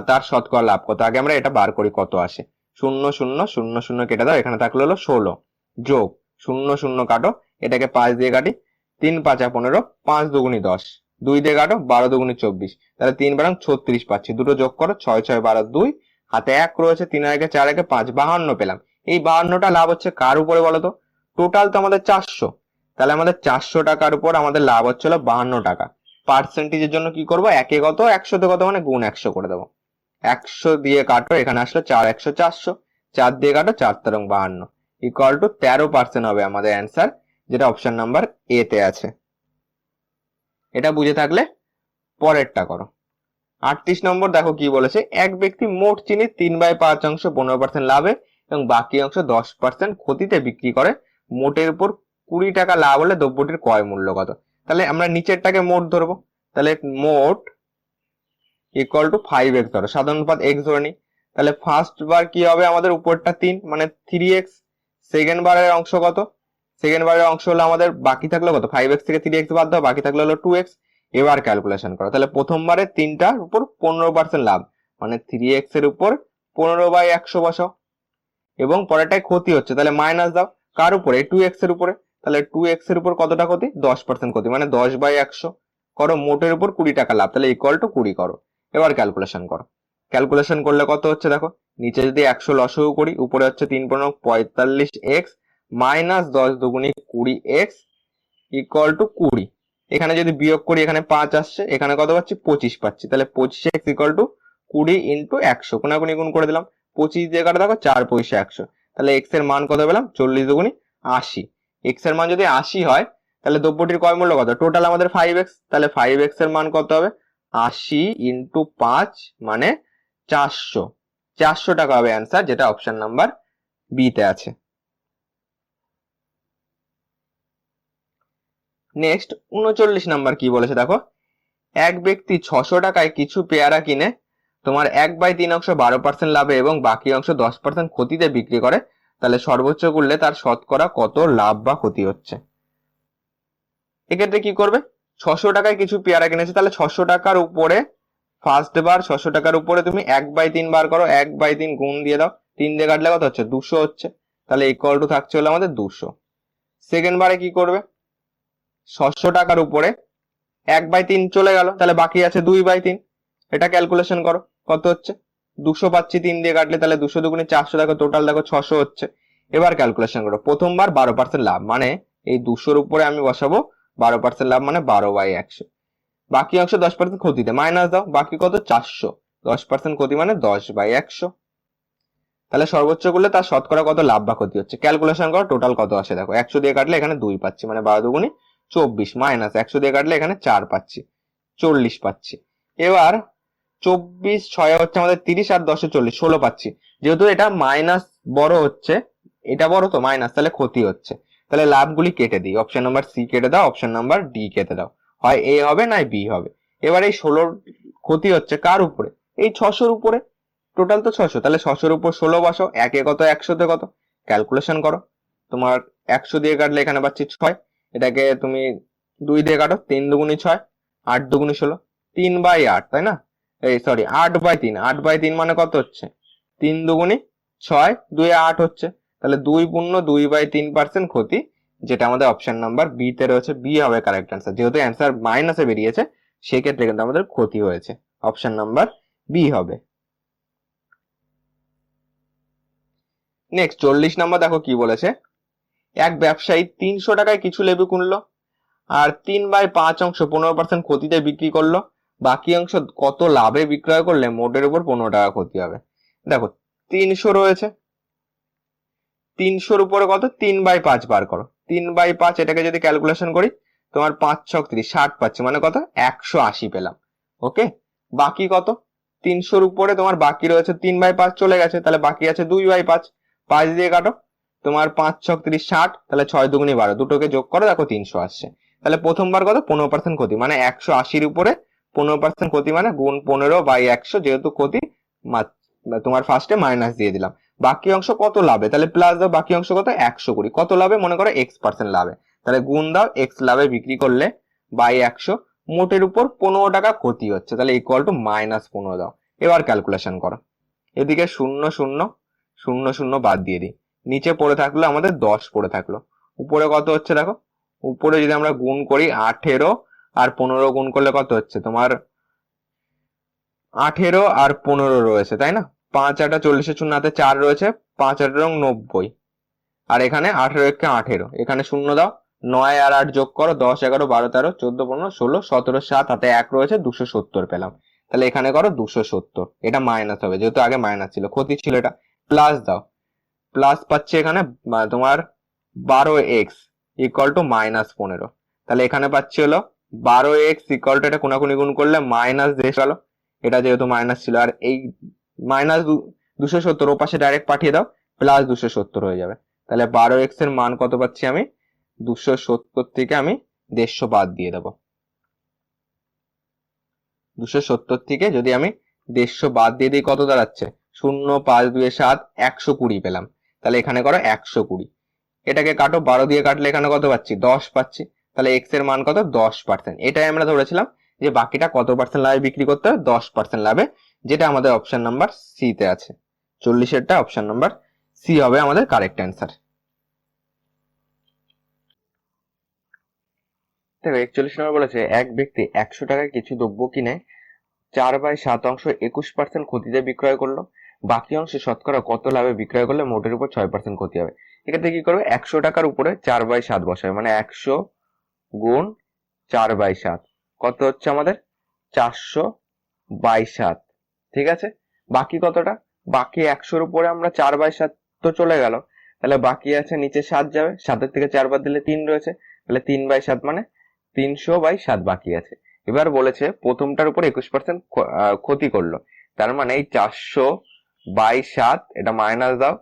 তার শতকরা লাভ কত? আগে আমরা এটা বার করি কত আসে। 0 0 0 0 কেটে দাও, এখানে থাকলো হলো 16, যোগ 0 0 কাটো, এটাকে 5 দিয়ে কাটি, 3 5 15, 5 দুগুণি 10, 2 দিয়ে কাটো, 12 দুগুণি 24, তাহলে 3 বারাং 36 পাচ্ছি। দুটো যোগ করো, 6 6 12 2, হাতে 1 রয়েছে, 3 আর 4 5, 52 পেলাম। এই 52টা লাভ হচ্ছে কার উপরে বলো তো? টোটাল তো আমাদের 400, তাহলে আমাদের 400 টাকার উপর আমাদের লাভ হচ্ছিল 52 টাকা। পার্সেন্টেজের জন্য কি করবো? একে কত, 100-তে কত মানে গুণ 100 করে দেবো। 100 দিয়ে কাটো, এখানে আসলো 4 100 400, 4 দিয়ে কাটো, 4 তেরং 52, ইকুয়াল টু 13% হবে আমাদের অ্যান্সার, যেটা অপশন নাম্বার এ তে আছে। এটা বুঝে থাকলে পরেরটা করো। 38 নম্বর দেখো কি বলেছে, এক ব্যক্তি মোট চিনি 3/5 অংশ 15% লাভে এবং বাকি অংশ 10% ক্ষতিতে বিক্রি করে, মোটের উপর 20 টাকা লাভ হলে দ্রব্যটির ক্রয় মূল্য কত? তাহলে আমরা নিচেরটাকে মোট ধরবো, তাহলে মোট ইকুয়াল টু 5x ধরো, সাধারণ অনুপাত x ধরে নি। তাহলে ফার্স্ট বার কি হবে? আমাদের উপরটা 3 মানে 3x, সেকেন্ড বারের অংশ কত? সেকেন্ড বারের অংশ হলো আমাদের বাকি থাকলো কত? 5x থেকে 3x বাদ দাও, বাকি থাকলো হলো 2x। এবার ক্যালকুলেশন করো, তাহলে প্রথমবারে 3টার উপর 15% লাভ মানে 3x এর উপর 15/100 বসাও, এবং পরেরটায় ক্ষতি হচ্ছে, তাহলে মাইনাস দাও, কার উপরে? 2x এর উপরে, তাহলে 2x এর উপর কতটা ক্ষতি? 10% ক্ষতি মানে 10/100 করো, মোটের উপর 20 টাকা লাভ, তাহলে ইকুয়াল টু 20 করো। এবার ক্যালকুলেশন করো, ক্যালকুলেশন করলে কত হচ্ছে দেখো, নিচে যদি 100 লসগু করি, উপরে হচ্ছে 3×45x minus 10×2=20x equal to 20। এখানে যদি বিয়োগ করি এখানে 5 আসছে, এখানে কত পাচ্ছি 25 পাচ্ছি, তাহলে 25x ইকুয়াল টু 20 ইন্টু 100, কোনাকুনি গুণ করে দিলাম, 25 দিয়ে কাটা দেখো 4 পয়সা 100, তাহলে x এর মান কত পেলাম 40×80। x এর মান যদি 80 হয় তাহলে দ্রব্যটির ক্রয় মূল্য কত, টোটাল আমাদের 5x, তাহলে 5x এর মান কত হবে 80 ইন্টু 5 মানে 400, 400 টাকা হবে অ্যান্সার, যেটা অপশন নাম্বার বি তে আছে। নেক্সট 39 নাম্বার কি বলেছে দেখো, এক ব্যক্তি 600 টাকায় কিছু পেয়ারা কিনে তোমার 1/3 অংশ 12% লাভে এবং বাকি অংশ 10% ক্ষতিতে বিক্রি করে, তাহলে সর্বোচ্চ করলে তার শতকরা কত লাভ বা ক্ষতি হচ্ছে। এক্ষেত্রে কি করবে, 600 টাকায় কিছু পেয়ারা কিনেছে, তাহলে 600 টাকার উপরে ফার্স্ট বার 600 টাকার উপরে তুমি 1/3 বার করো, 1/3 গুণ দিয়ে দাও, 3 দিয়ে কাটলে কত হচ্ছে 200 হচ্ছে, তাহলে ইকুয়াল টু থাকছে হলো আমাদের 200। সেকেন্ড বারে কি করবে, 600 টাকার উপরে 1/3 চলে গেল, তাহলে বাকি আছে 2/3, এটা ক্যালকুলেশন করো কত হচ্ছে 200 পাচ্ছি, 3 দিয়ে কাটলে, তাহলে 200×400 দেখো টোটাল দেখো 600 হচ্ছে। এবার ক্যালকুলেশন করো, প্রথমবার 12% লাভ, মানে এই 200-র উপরে আমি বসাবো 12% লাভ মানে 12/100, বাকি অংশ 10% ক্ষতিতে মাইনাস দাও, বাকি কত 400, 10% ক্ষতি মানে 10/100, তাহলে সর্বোচ্চ করলে তার শতকরা কত লাভ বা ক্ষতি হচ্ছে। ক্যালকুলেশন করো টোটাল কত আসে দেখো, 100 দিয়ে কাটলে এখানে 2 পাচ্ছি মানে 12×2=24 মাইনাস 100 দিয়ে কাটলে এখানে 4 পাচ্ছি 40 পাচ্ছি। এবার 24 6 হচ্ছে আমাদের 30 আর 10 40, 16 পাচ্ছি, যেহেতু এটা মাইনাস বড় হচ্ছে, এটা বড় তো মাইনাস, তাহলে ক্ষতি হচ্ছে, তাহলে লাভগুলি কেটে দিই, অপশন নাম্বার সি কেটে দাও, অপশন নাম্বার ডি কেটে দাও, হয় এ হবে না বি হবে। এবার এই 16 ক্ষতি হচ্ছে কার উপরে, এই 600-র উপরে, টোটাল তো 600, তাহলে 600-র উপর 16 বসাও, একে কত 100-তে কত, ক্যালকুলেশন করো, তোমার 100 দিয়ে কাটলে এখানে পাচ্ছি 6, এটাকে তুমি 2 দিয়ে কাটো, 3×2=6, 8×2=16, 3/8 তাই না, এই সরি 8/3, 8/3 মানে কত হচ্ছে 3×2=6, 2-8 হচ্ছে, তাহলে 2×2/3% ক্ষতি, যেটা আমাদের অপশন নাম্বার বি তে রয়েছে, বি হবে কারেক্ট অ্যান্সার, যেহেতু অ্যান্সার মাইনাসে বেরিয়েছে সেক্ষেত্রে কিন্তু আমাদের ক্ষতি হয়েছে, অপশন নাম্বার বি হবে। নেক্সট 40 নাম্বার দেখো কি বলেছে, এক ব্যবসায়ী 300 টাকায় কিছু লেবু কিনলো আর 3/5 অংশ 15% ক্ষতিতে বিক্রি করলো, বাকি অংশ কত লাভে বিক্রয় করলে মোটের উপর 15 টাকা ক্ষতি হবে। দেখো 300 রয়েছে, 300-র উপরে কত 3/5 বার করো, 3/5 এটাকে যদি ক্যালকুলেশন করি তোমার 5×6 30, 60 পাচ্ছি মানে কত 180 পেলাম। ওকে, বাকি কত 300-র উপরে তোমার বাকি রয়েছে 3/5 চলে গেছে, তাহলে বাকি আছে 2/5, 5 দিয়ে কাটো, তোমার 5×6 30, 60, তাহলে 6×2=12, দুটোকে যোগ করো দেখো 300 আসছে, তাহলে প্রথমবার কত 15% ক্ষতি মানে 180-র উপরে 15% ক্ষতি মানে গুণ 15/100, যেহেতু ক্ষতি তোমার ফার্স্টে মাইনাস দিয়ে দিলাম, বাকি অংশ কত লাভে, তাহলে প্লাস দাও, বাকি অংশ কত 120, কত লাভে মনে করো x% লাভে, তাহলে গুণ দাও, x লাভে বিক্রি করলে বাই 100, মোটের উপর 15 টাকা ক্ষতি হচ্ছে, তাহলে ইকুয়াল টু -15 দাও। এবার ক্যালকুলেশন করো, এদিকে 0 0 0 0 বাদ দিয়ে দিই, নিচে পড়ে থাকলো আমাদের 10 পড়ে থাকলো, উপরে কত হচ্ছে দেখো, উপরে যদি আমরা গুণ করি 18 আর 15 গুণ করলে কত হচ্ছে তোমার 18 আর 15 রয়েছে তাই না, 5×8 40, 0 হাতে 4 রয়েছে, 5×8 90, আর এখানে 18 18, এখানে 0 দাও, 9 আর 8 যোগ করো, 10 11 12 13 14 15 16 17 7 হাতে 1 রয়েছে, 270 পেলাম, তাহলে এখানে করো 270, এটা মাইনাস হবে যেহেতু আগে মাইনাস ছিল, ক্ষতি ছিল এটা, প্লাস দাও, প্লাস পাচ্ছে এখানে তোমার 12x ইকুয়াল টু -15, তাহলে এখানে পাচ্ছি হলো 12x ইকুয়াল টু, এটা কোনাকুনি গুণ করলে মাইনাস দিয়ে গেল, এটা যেহেতু মাইনাস ছিল, আর এই মাইনাস 270 ও পাশে ডাইরেক্ট পাঠিয়ে দাও, প্লাস 270 হয়ে যাবে, তাহলে 12x এর মান কত পাচ্ছি আমি 270 থেকে আমি 150 বাদ দিয়ে দেবো, 270 থেকে যদি আমি 150 বাদ দিয়ে দিই কত দাঁড়াচ্ছে 0 5 2 7 120 পেলাম, তাহলে এখানে করো 120, এটাকে কাটো, 12 দিয়ে কাটলে এখানে কত পাচ্ছি 10 পাচ্ছি, তাহলে x এর মান কত 10%, এটাই আমরা ধরেছিলাম যে বাকিটা কত পার্সেন্ট লাভে বিক্রি করতে হবে 10% লাভে, যেটা আমাদের অপশন নাম্বার সি তে আছে, 40-এরটা অপশন নাম্বার সি হবে আমাদের কারেক্ট অ্যান্সার। দেখো 41 নম্বর বলেছে, এক ব্যক্তি 100 টাকায় কিছু দ্রব্য কিনে 4/7 অংশ 21% ক্ষতিতে বিক্রয় করলো, বাকি অংশে শতকরা কত লাভে বিক্রয় করলে মোটের উপর 6% ক্ষতি হবে। এক্ষেত্রে কি করবে, 100 টাকার উপরে 4/7 বসাবে, মানে 100 গুণ 4/7 কত হচ্ছে আমাদের 400/7। ঠিক আছে, বাকি কতটা, বাকি 100-র উপরে আমরা 4/7 তো চলে গেল, তাহলে বাকি আছে নিচে 7 যাবে, 7-এর থেকে 4 বাদ দিলে 3 রয়েছে, তাহলে 3/7 মানে 300/7 বাকি আছে। এবার বলেছে প্রথমটার উপর 21% ক্ষতি করলো, তার মানে এই 400/7 এটা মাইনাস দাও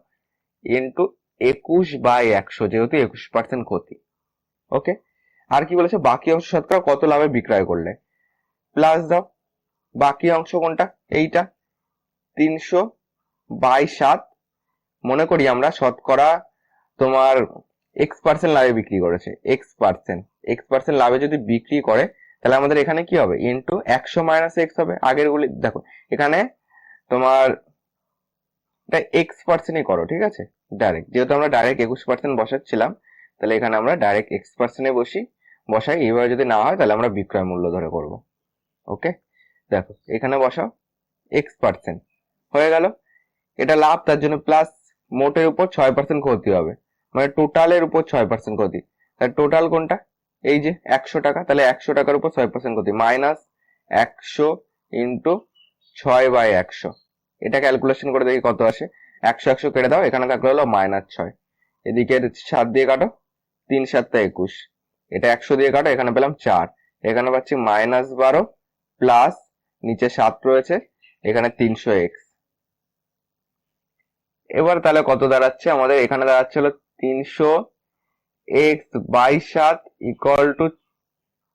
ইন্টু 21/100, যেহেতু 21% ক্ষতি। ওকে, আর কি বলেছে, বাকি অংশ শতকরা কত লাভে বিক্রয় করলে, প্লাস দাও, বাকি অংশ কোনটা, এইটা 300/7, মনে করি আমরা শতকরা তোমার x% লাভে বিক্রি করেছে, x% লাভে যদি বিক্রি করে তাহলে আমাদের এখানে কি হবে, ইন্টু 100 মাইনাস এক্স হবে। আগের গুলি দেখো, এখানে তোমার এটা x%ই করো, ঠিক আছে, ডাইরেক্ট, যেহেতু আমরা ডাইরেক্ট 21% বসাচ্ছিলাম, তাহলে এখানে আমরা ডাইরেক্ট x%-এ বসাই। এবার যদি না হয় তাহলে আমরা বিক্রয় মূল্য ধরে করব। ওকে, দেখো এখানে বসাও x% হয়ে গেল, এটা লাভ, তার জন্য প্লাস, মোটের উপর 6% ক্ষতি হবে, মানে টোটালের উপর 6% ক্ষতি। তাহলে টোটাল কোনটা, এই যে 100 টাকা, তাহলে 100 টাকার উপর 6% ক্ষতি, মাইনাস 100 ইন্টু 6/100। এটা ক্যালকুলেশন করে দেখি কত আসে, 100 কেটে দাও, এখানে থাকলে হলো -6, এদিকে 7 দিয়ে কাটো, 3 7 21, এটা 100 দিয়ে কাটো, এখানে পেলাম 4, এখানে পাচ্ছি -12 প্লাস নিচে 7 রয়েছে, এখানে 300x। এবার তাহলে কত দাঁড়াচ্ছে আমাদের, এখানে দাঁড়াচ্ছে হলো 300x/7 ইকুয়াল টু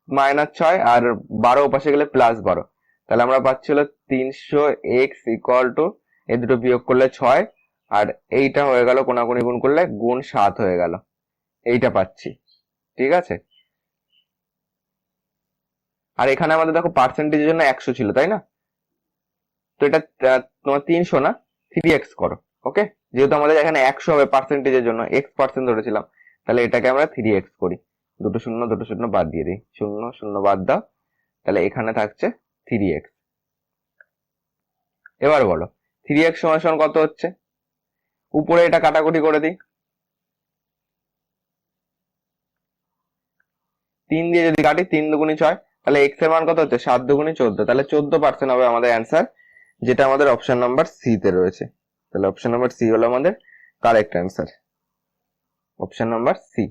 -6, আর 12 পাশে গেলে +12, তাহলে আমরা পাচ্ছি হলো 300x ইকুয়াল টু, এই দুটো বিয়োগ করলে 6, আর এইটা হয়ে গেল কোনাকুনি গুণ করলে গুণ 7 হয়ে গেল, এইটা পাচ্ছি। ঠিক আছে, আর এখানে আমাদের দেখো পার্সেন্টেজের জন্য 100 ছিল, তাই না, তো এটা তোমার 300 না 3x করো। ওকে, যেহেতু আমাদের এখানে 100 হবে পার্সেন্টেজের জন্য, x% ধরেছিলাম, তাহলে এটাকে আমরা 3x করি, দুটো শূন্য বাদ দিয়ে দিই, 0 0 বাদ দাও, তাহলে এখানে থাকছে 3x। এবার বলো 3x সমান কত হচ্ছে, উপরে এটা কাটাকুটি করে দিই, 3 দিয়ে যদি কাটি 3 দুগুণি 6, তাহলে x এর মান কত হচ্ছে 7 দুগুণি 14, তাহলে 14% হবে আমাদের অ্যান্সার, যেটা আমাদের অপশন নাম্বার সি তে রয়েছে। তাহলে অপশন নাম্বার সি হলো আমাদের correct answer, option number C.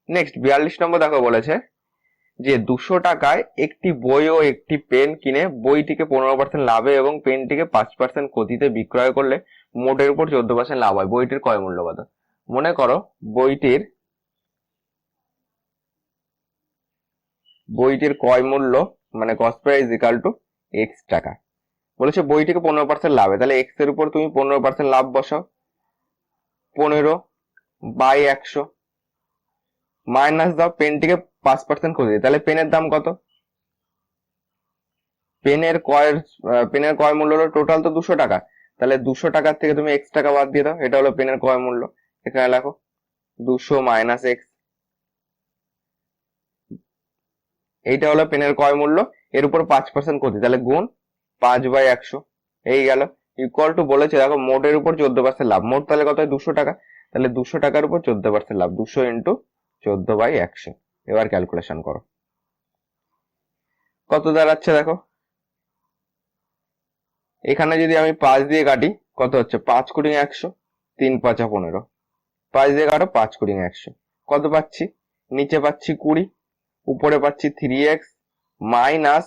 Next 42 নম্বর দেখো, বলেছে যে 200 টাকায় একটি বই ও একটি পেন কিনে বইটিকে 15% লাভে এবং পেনটিকে 5% ক্ষতিতে বিক্রয় করলে মোটের উপর 14% লাভ হয়, বইটির ক্রয় মূল্য কত। মনে করো বইটির ক্রয় মূল্য মানে cost price equal to x টাকা, বলেছে বইটিকে 15% লাভে, তাহলে এক্স এর উপর তুমি 15% লাভ বসাও, 15/100 মাইনাস দাও পেনটিকে 5% ক্ষতি, তাহলে পেনের দাম কত, পেনের ক্রয় মূল্য হলো টোটাল তো 200 টাকা, তাহলে 200 টাকার থেকে তুমি এক্স টাকা বাদ দিয়ে দাও, এটা হলো পেনের ক্রয় মূল্য, এখানে লেখো 200 মাইনাস এক্স, এইটা হলো পেনের ক্রয় মূল্য, এর উপর 5% ক্ষতি, তাহলে গুণ 5/100, এই গেল ইকুয়াল টু, বলেছে দেখো মোটের উপর 14% লাভ, মোট তাহলে কত হয় 200 টাকা, তাহলে 200 টাকার উপর 14% লাভ, 200 ইন্টু 14/100। এবার ক্যালকুলেশন করো কত দাঁড়াচ্ছে, দেখো এখানে যদি আমি 5 দিয়ে কাটি কত হচ্ছে, 5 × 100, 3 5 15, 5 দিয়ে কাটো 5 × 100, কত পাচ্ছি, নিচে পাচ্ছি 20, উপরে পাচ্ছি 3x মাইনাস,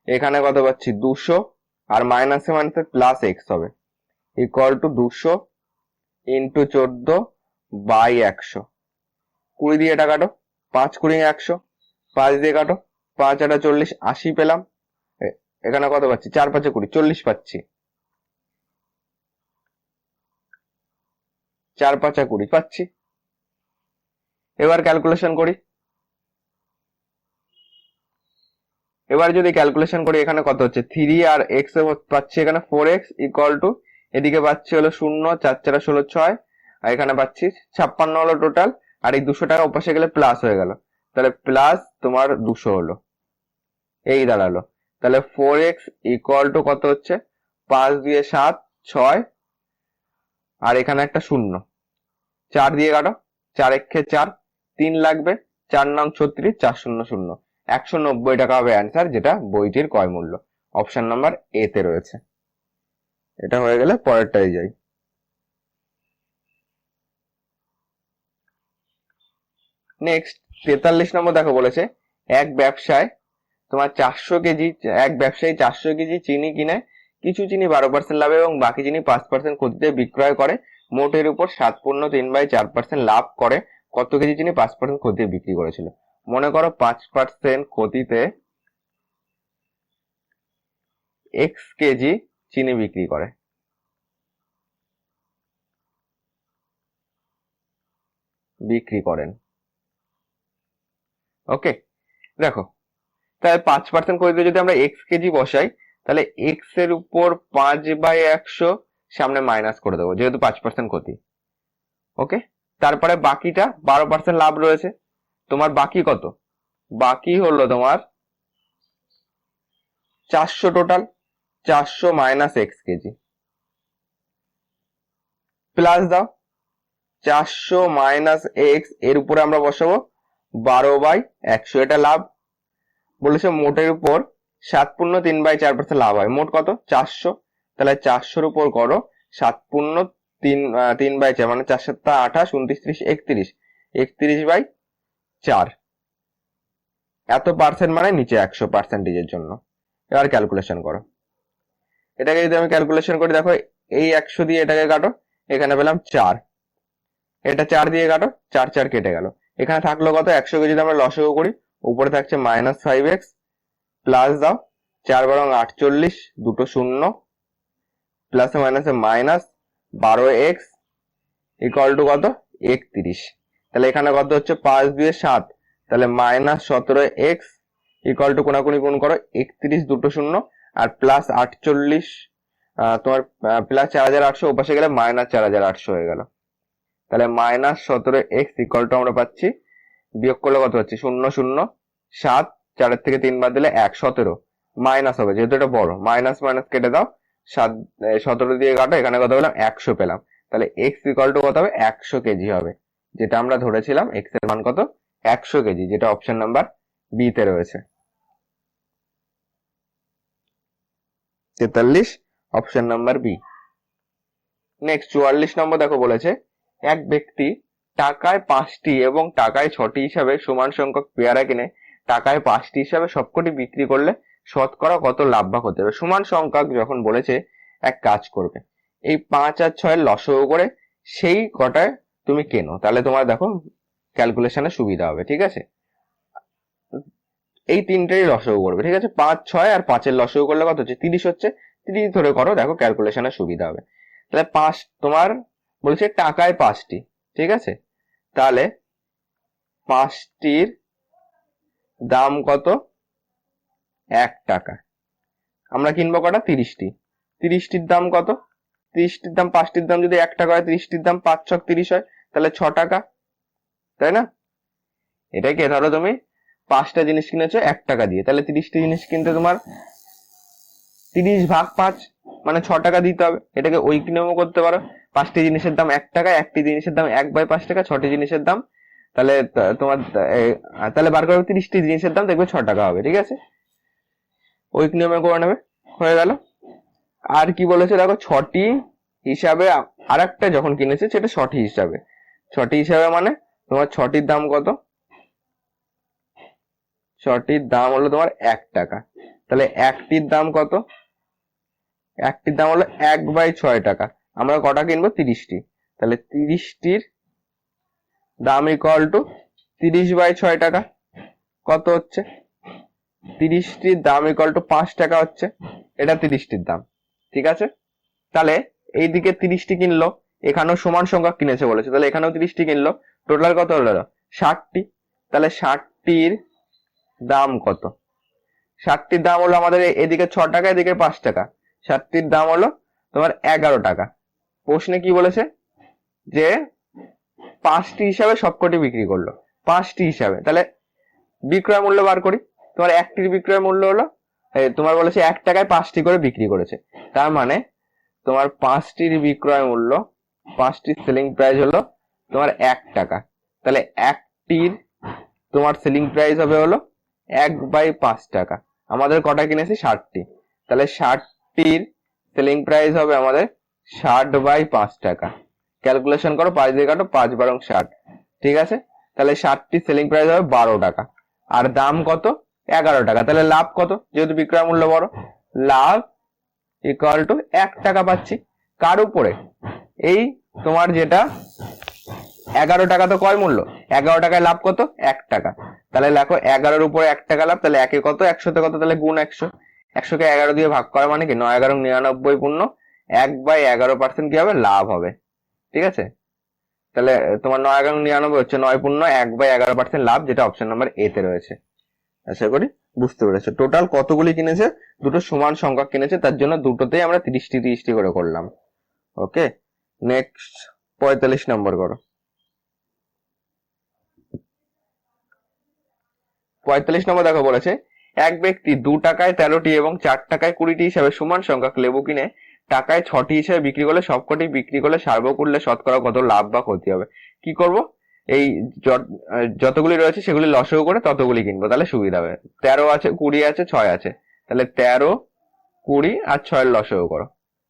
এখানে কত পাচ্ছি 200, আর মাইনাসে মাইনাসে প্লাস এক্স হবে, ইকুয়াল টু 200 ইন্টু 14/100, 20 দিয়ে এটা কাটো, 5 × 100, 5 দিয়ে কাটো, 5 8 40, 80 পেলাম, এখানে কত পাচ্ছি 4 5 20, 40 পাচ্ছি, 4 5 20 পাচ্ছি। এবার ক্যালকুলেশন করি, এবার যদি ক্যালকুলেশন করি এখানে কত হচ্ছে 3 আর x এ পাচ্ছি এখানে 4x ইকুয়াল টু, এদিকে পাচ্ছি হলো 0, 4 4 16 6, আর এখানে পাচ্ছি 56 হলো টোটাল, আর এই 200 টাকা ওপাশে গেলে প্লাস হয়ে গেল, তাহলে প্লাস তোমার 200 হলো, এই দাঁড়ালো। তাহলে 4x ইকুয়াল টু কত হচ্ছে, 5 দিয়ে 7 6, আর এখানে একটা শূন্য, 4 দিয়ে কাটো, 4 একে 4, 3 লাগবে, 4 নং 36, 400, 190 টাকা হবে অ্যান্সার, যেটা বইটির ক্রয় মূল্য। অপশন নাম্বার এ তে রয়েছে। এটা হয়ে গেলে পরেরটাই যাই। নেক্সট 43 নম্বর দেখো বলেছে, এক ব্যবসায়ী 400 কেজি চিনি কিনে কিছু চিনি 12% লাভে এবং বাকি চিনি 5% ক্ষতিতে বিক্রয় করে, মোটের উপর 7.3/4% লাভ করে কত কেজি চিনি 5% ক্ষতিতে বিক্রি করেছিল? মনে করো 5% ক্ষতিতে x কেজি চিনি বিক্রি করেন। ওকে, দেখো তাহলে 5% ক্ষতিতে যদি আমরা x কেজি বসাই, তাহলে x এর উপর 5/100 সামনে মাইনাস করে দেবো, যেহেতু 5% ক্ষতি। ওকে, তারপরে বাকিটা 12% লাভ রয়েছে, তোমার বাকি কত? বাকি হলো তোমার 400, total 400 minus x KG, plus দাও 400 মাইনাস x, এর উপরে আমরা বসাবো 12/100, এটা লাভ বলেছে। মোটের উপর 7.3/4% লাভ হয়, মোট কত? 400, তাহলে 400-র উপর করো 7.3/4, মানে 4 7 28, 29 30, 31/4, এত পার্সেন্ট মানে নিচে 100%-এর জন্য। এবার ক্যালকুলেশন করো, এটাকে যদি আমি ক্যালকুলেশন করি, দেখো এই 100 দিয়ে এটাকে কাটো, এখানে পেলাম 4, এটা 4 দিয়ে কাটো, 4 4 কেটে গেল, এখানে থাকলো কত? 100 কে যদি আমরা লসাগু করি, উপরে থাকছে -5x, প্লাস দাও 4 বারং 48, দুটো শূন্য, প্লাসে মাইনাসে মাইনাস 12x ইকুয়াল টু কত? 31। তাহলে এখানে কত হচ্ছে? 5 দিয়ে 7, তাহলে -17x ইকুয়াল টু কোনাকুনি গুণ করো 31, দুটো শূন্য, আর প্লাস 48, তোমার প্লাস 4800, ওপাশে গেলে -4800 হয়ে গেল। তাহলে -17x ইকুয়াল টু আমরা পাচ্ছি, বিয়োগ করলে কত হচ্ছে? 0 0 7, 4 থেকে 3 বাদ দিলে 1, 17 মাইনাস হবে, যেহেতু এটা বড়, মাইনাস মাইনাস কেটে দাও, 17 দিয়ে কাটো, এখানে কত পেলাম? 100 পেলাম। তাহলে x ইকুয়াল টু কত হবে? 100 কেজি হবে, যেটা আমরা ধরেছিলাম x এর মান কত? 100 কেজি, যেটা অপশন নাম্বার বি তে রয়েছে। 43 অপশন নাম্বার বি। নেক্সট 44 নম্বর দেখো বলেছে, এক ব্যক্তি টাকায় 5টি এবং টাকায় 6টি হিসাবে সমান সংখ্যক পেয়ারা কিনে টাকায় 5টি হিসাবে সবকটি বিক্রি করলে শতকরা কত লাভ বা ক্ষতি হবে? সমান সংখ্যক যখন বলেছে, এক কাজ করবে, এই 5 আর 6 এর লসাগু করে সেই কটায় তুমি কেনো, তাহলে তোমার দেখো ক্যালকুলেশনে সুবিধা হবে। ঠিক আছে, এই তিনটেরই লসাগু করবে। ঠিক আছে, 5 6 আর 5 এর লসাগু করলে কত হচ্ছে? 30 হচ্ছে, 30 ধরে করো, দেখো ক্যালকুলেশনে সুবিধা হবে। তাহলে 5 তোমার বলছে টাকায় 5টি, ঠিক আছে, তাহলে 5টির দাম কত? 1 টাকা। আমরা কিনবো কটা? 30টি। 30টির দাম কত? 30টির দাম, 5টির দাম যদি 1 টাকা হয়, 30টির দাম 5 6 30 হয়, তাহলে 6 টাকা, তাই না? এটাকে ধরো তুমি 5টা জিনিস কিনেছো 1 টাকা দিয়ে, তাহলে 30টি জিনিস কিনতে তোমার 30 ভাগ 5 মানে 6 টাকা দিতে হবে। এটাকে ওই নিয়মও করতে পারো, 5টি জিনিসের দাম 1 টাকা, একটি জিনিসের দাম 1/5 টাকা, 6টি জিনিসের দাম, তাহলে তোমার তাহলে বার করবে 30টি জিনিসের দাম, দেখবে 6 টাকা হবে। ঠিক আছে, ওই নিয়মে করে নেবে, হয়ে গেল। আর কি বলেছে দেখো, 6টি হিসাবে আর একটা যখন কিনেছে, সেটা 6টি হিসাবে, 6টি হিসাবে মানে তোমার 6টির দাম কত? 6টির দাম হলো তোমার 1 টাকা, তাহলে একটির দাম কত? একটির দাম হলো 1/6 টাকা। আমরা কটা কিনবো? 30টি, তাহলে 30টির দাম ইকুয়াল টু 30/6 টাকা, কত হচ্ছে? 30টির দাম ইকুয়াল টু 5 টাকা হচ্ছে, এটা 30টির দাম। ঠিক আছে, তাহলে এইদিকে 30টি কিনলো, এখানেও সমান সংখ্যা কিনেছে বলেছে, তাহলে এখানেও 30টি কিনলো, টোটাল কত হলো? 60টি। তাহলে 60টির দাম কত? 60টির দাম হলো আমাদের এদিকে 6 টাকা, এদিকে 5 টাকা, 60টির দাম হলো তোমার 11 টাকা। প্রশ্নে কি বলেছে? যে 5টি হিসাবে সবকটি বিক্রি করলো, 5টি হিসাবে, তাহলে বিক্রয় মূল্য বার করি। তোমার একটির বিক্রয় মূল্য হলো, তোমার বলেছে 1 টাকায় 5টি করে বিক্রি করেছে, তার মানে তোমার 5টির বিক্রয় মূল্য, 5টির সেলিং প্রাইস হলো তোমার 1 টাকা। তাহলে একটির তোমার সেলিং প্রাইস হবে হলো 1/5 টাকা। আমাদের কটা কিনেছি? 60টি। তাহলে 60টির সেলিং প্রাইস হবে আমাদের 60/5 টাকা। ক্যালকুলেশন করো, 5 দিয়ে কাটো, 5 বারং 60, ঠিক আছে। তাহলে 60টি সেলিং প্রাইস হবে 12 টাকা, আর দাম কত? 11 টাকা। তাহলে লাভ কত? যেহেতু বিক্রয় মূল্য বড়, লাভ ইকুয়াল টু 1 টাকা পাচ্ছি। কার উপরে? এই তোমার যেটা 11 টাকা তো ক্রয় মূল্য, 11 টাকায় লাভ কত? 1 টাকা। তাহলে দেখো 11-এর উপরে 1 টাকা লাভ, তাহলে একে কত? 100-তে কত? তাহলে গুণ 100। 100কে 11 দিয়ে ভাগ করা মানে কি 9-11-99 পূর্ণ 1/11% কি হবে? লাভ হবে, ঠিক আছে। তাহলে তোমার 9-11-99 হচ্ছে 9 পূর্ণ 1/11% লাভ, যেটা অপশন নাম্বার এ তে রয়েছে। আশা করি বুঝতে পেরেছো। টোটাল কতগুলি কিনেছে? দুটো সমান সংখ্যক কিনেছে, তার জন্য দুটোতেই আমরা 30টি করে করলাম। ওকে, নেক্সট 45 নম্বর করো। 45 নম্বর দেখো বলেছে, এক ব্যক্তি 2 টাকায় 13টি এবং 4 টাকায় 20টি হিসাবে সমান সংখ্যক লেবু কিনে টাকায় 6টি হিসাবে বিক্রি করলে সবকটি বিক্রি করলে সার্বমূল্যে শতকরা কত লাভ বা ক্ষতি হবে? কি করব? এই যতগুলি রয়েছে সেগুলি লসও করে ততগুলি কিনবো, তাহলে সুবিধা হবে। 13 আছে, 20 আছে, 6 আছে, তাহলে 13, 20 আর 6 লসও করো।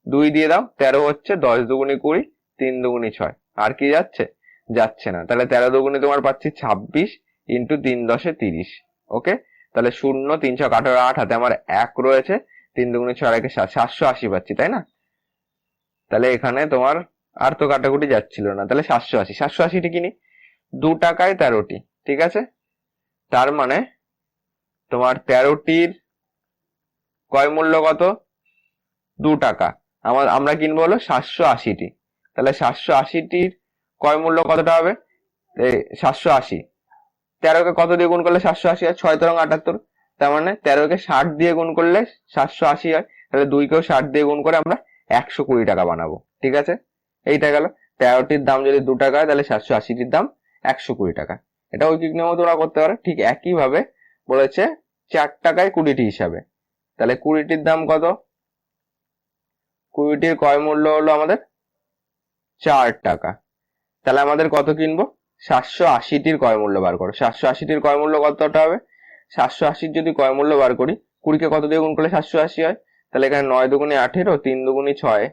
2 দিয়ে দাও, 13 হচ্ছে 10 দুগুণি 20, 3 দুগুণি 6, আর কি যাচ্ছে? যাচ্ছে না। তাহলে 13 দুগুণি তোমার পাচ্ছি 26 ইন্টু 3 10 30। ওকে, তাহলে 0 3 6 18 8, হাতে আমার 1 রয়েছে, 3 দুগুণি 6 আর 1 7, 780 পাচ্ছি, তাই না? তাহলে এখানে তোমার আর তো কাটাকুটি যাচ্ছিল না, তাহলে 780। 780টি কিনি, 2 টাকায় 13টি, ঠিক আছে। তার মানে তোমার 13টির ক্রয় মূল্য কত? 2 টাকা। আমরা কিনবো হলো 780টি। তাহলে 780টির ক্রয় মূল্য কতটা হবে? 780। 13কে কত দিয়ে গুণ করলে 780 হয়? 6 তেরং 78। তার মানে 13কে 60 দিয়ে গুণ করলে 780 হয়। তাহলে 2কেও 60 দিয়ে গুণ করে আমরা 120 টাকা বানাবো, ঠিক আছে। এইটা গেল। 13টির দাম যদি 2 টাকা হয়, তাহলে 780টির দাম 120 টাকা। এটা ঐকিক নিয়মও তোমরা করতে পারো। ঠিক একই ভাবে বলেছে 4 টাকায় 20টি হিসাবে, তাহলে 20টির দাম কত? 20টির ক্রয় মূল্য হলো আমাদের 4 টাকা। তাহলে আমাদের কত কিনবো? 780টির ক্রয় মূল্য বার করো। 780টির ক্রয় মূল্য কতটা হবে? 780 যদি ক্রয় মূল্য বার করি, 20কে কত দিয়ে গুণ করলে 780 হয়? তাহলে এখানে 9 দুগুণে 18, 3 দুগুণে 6,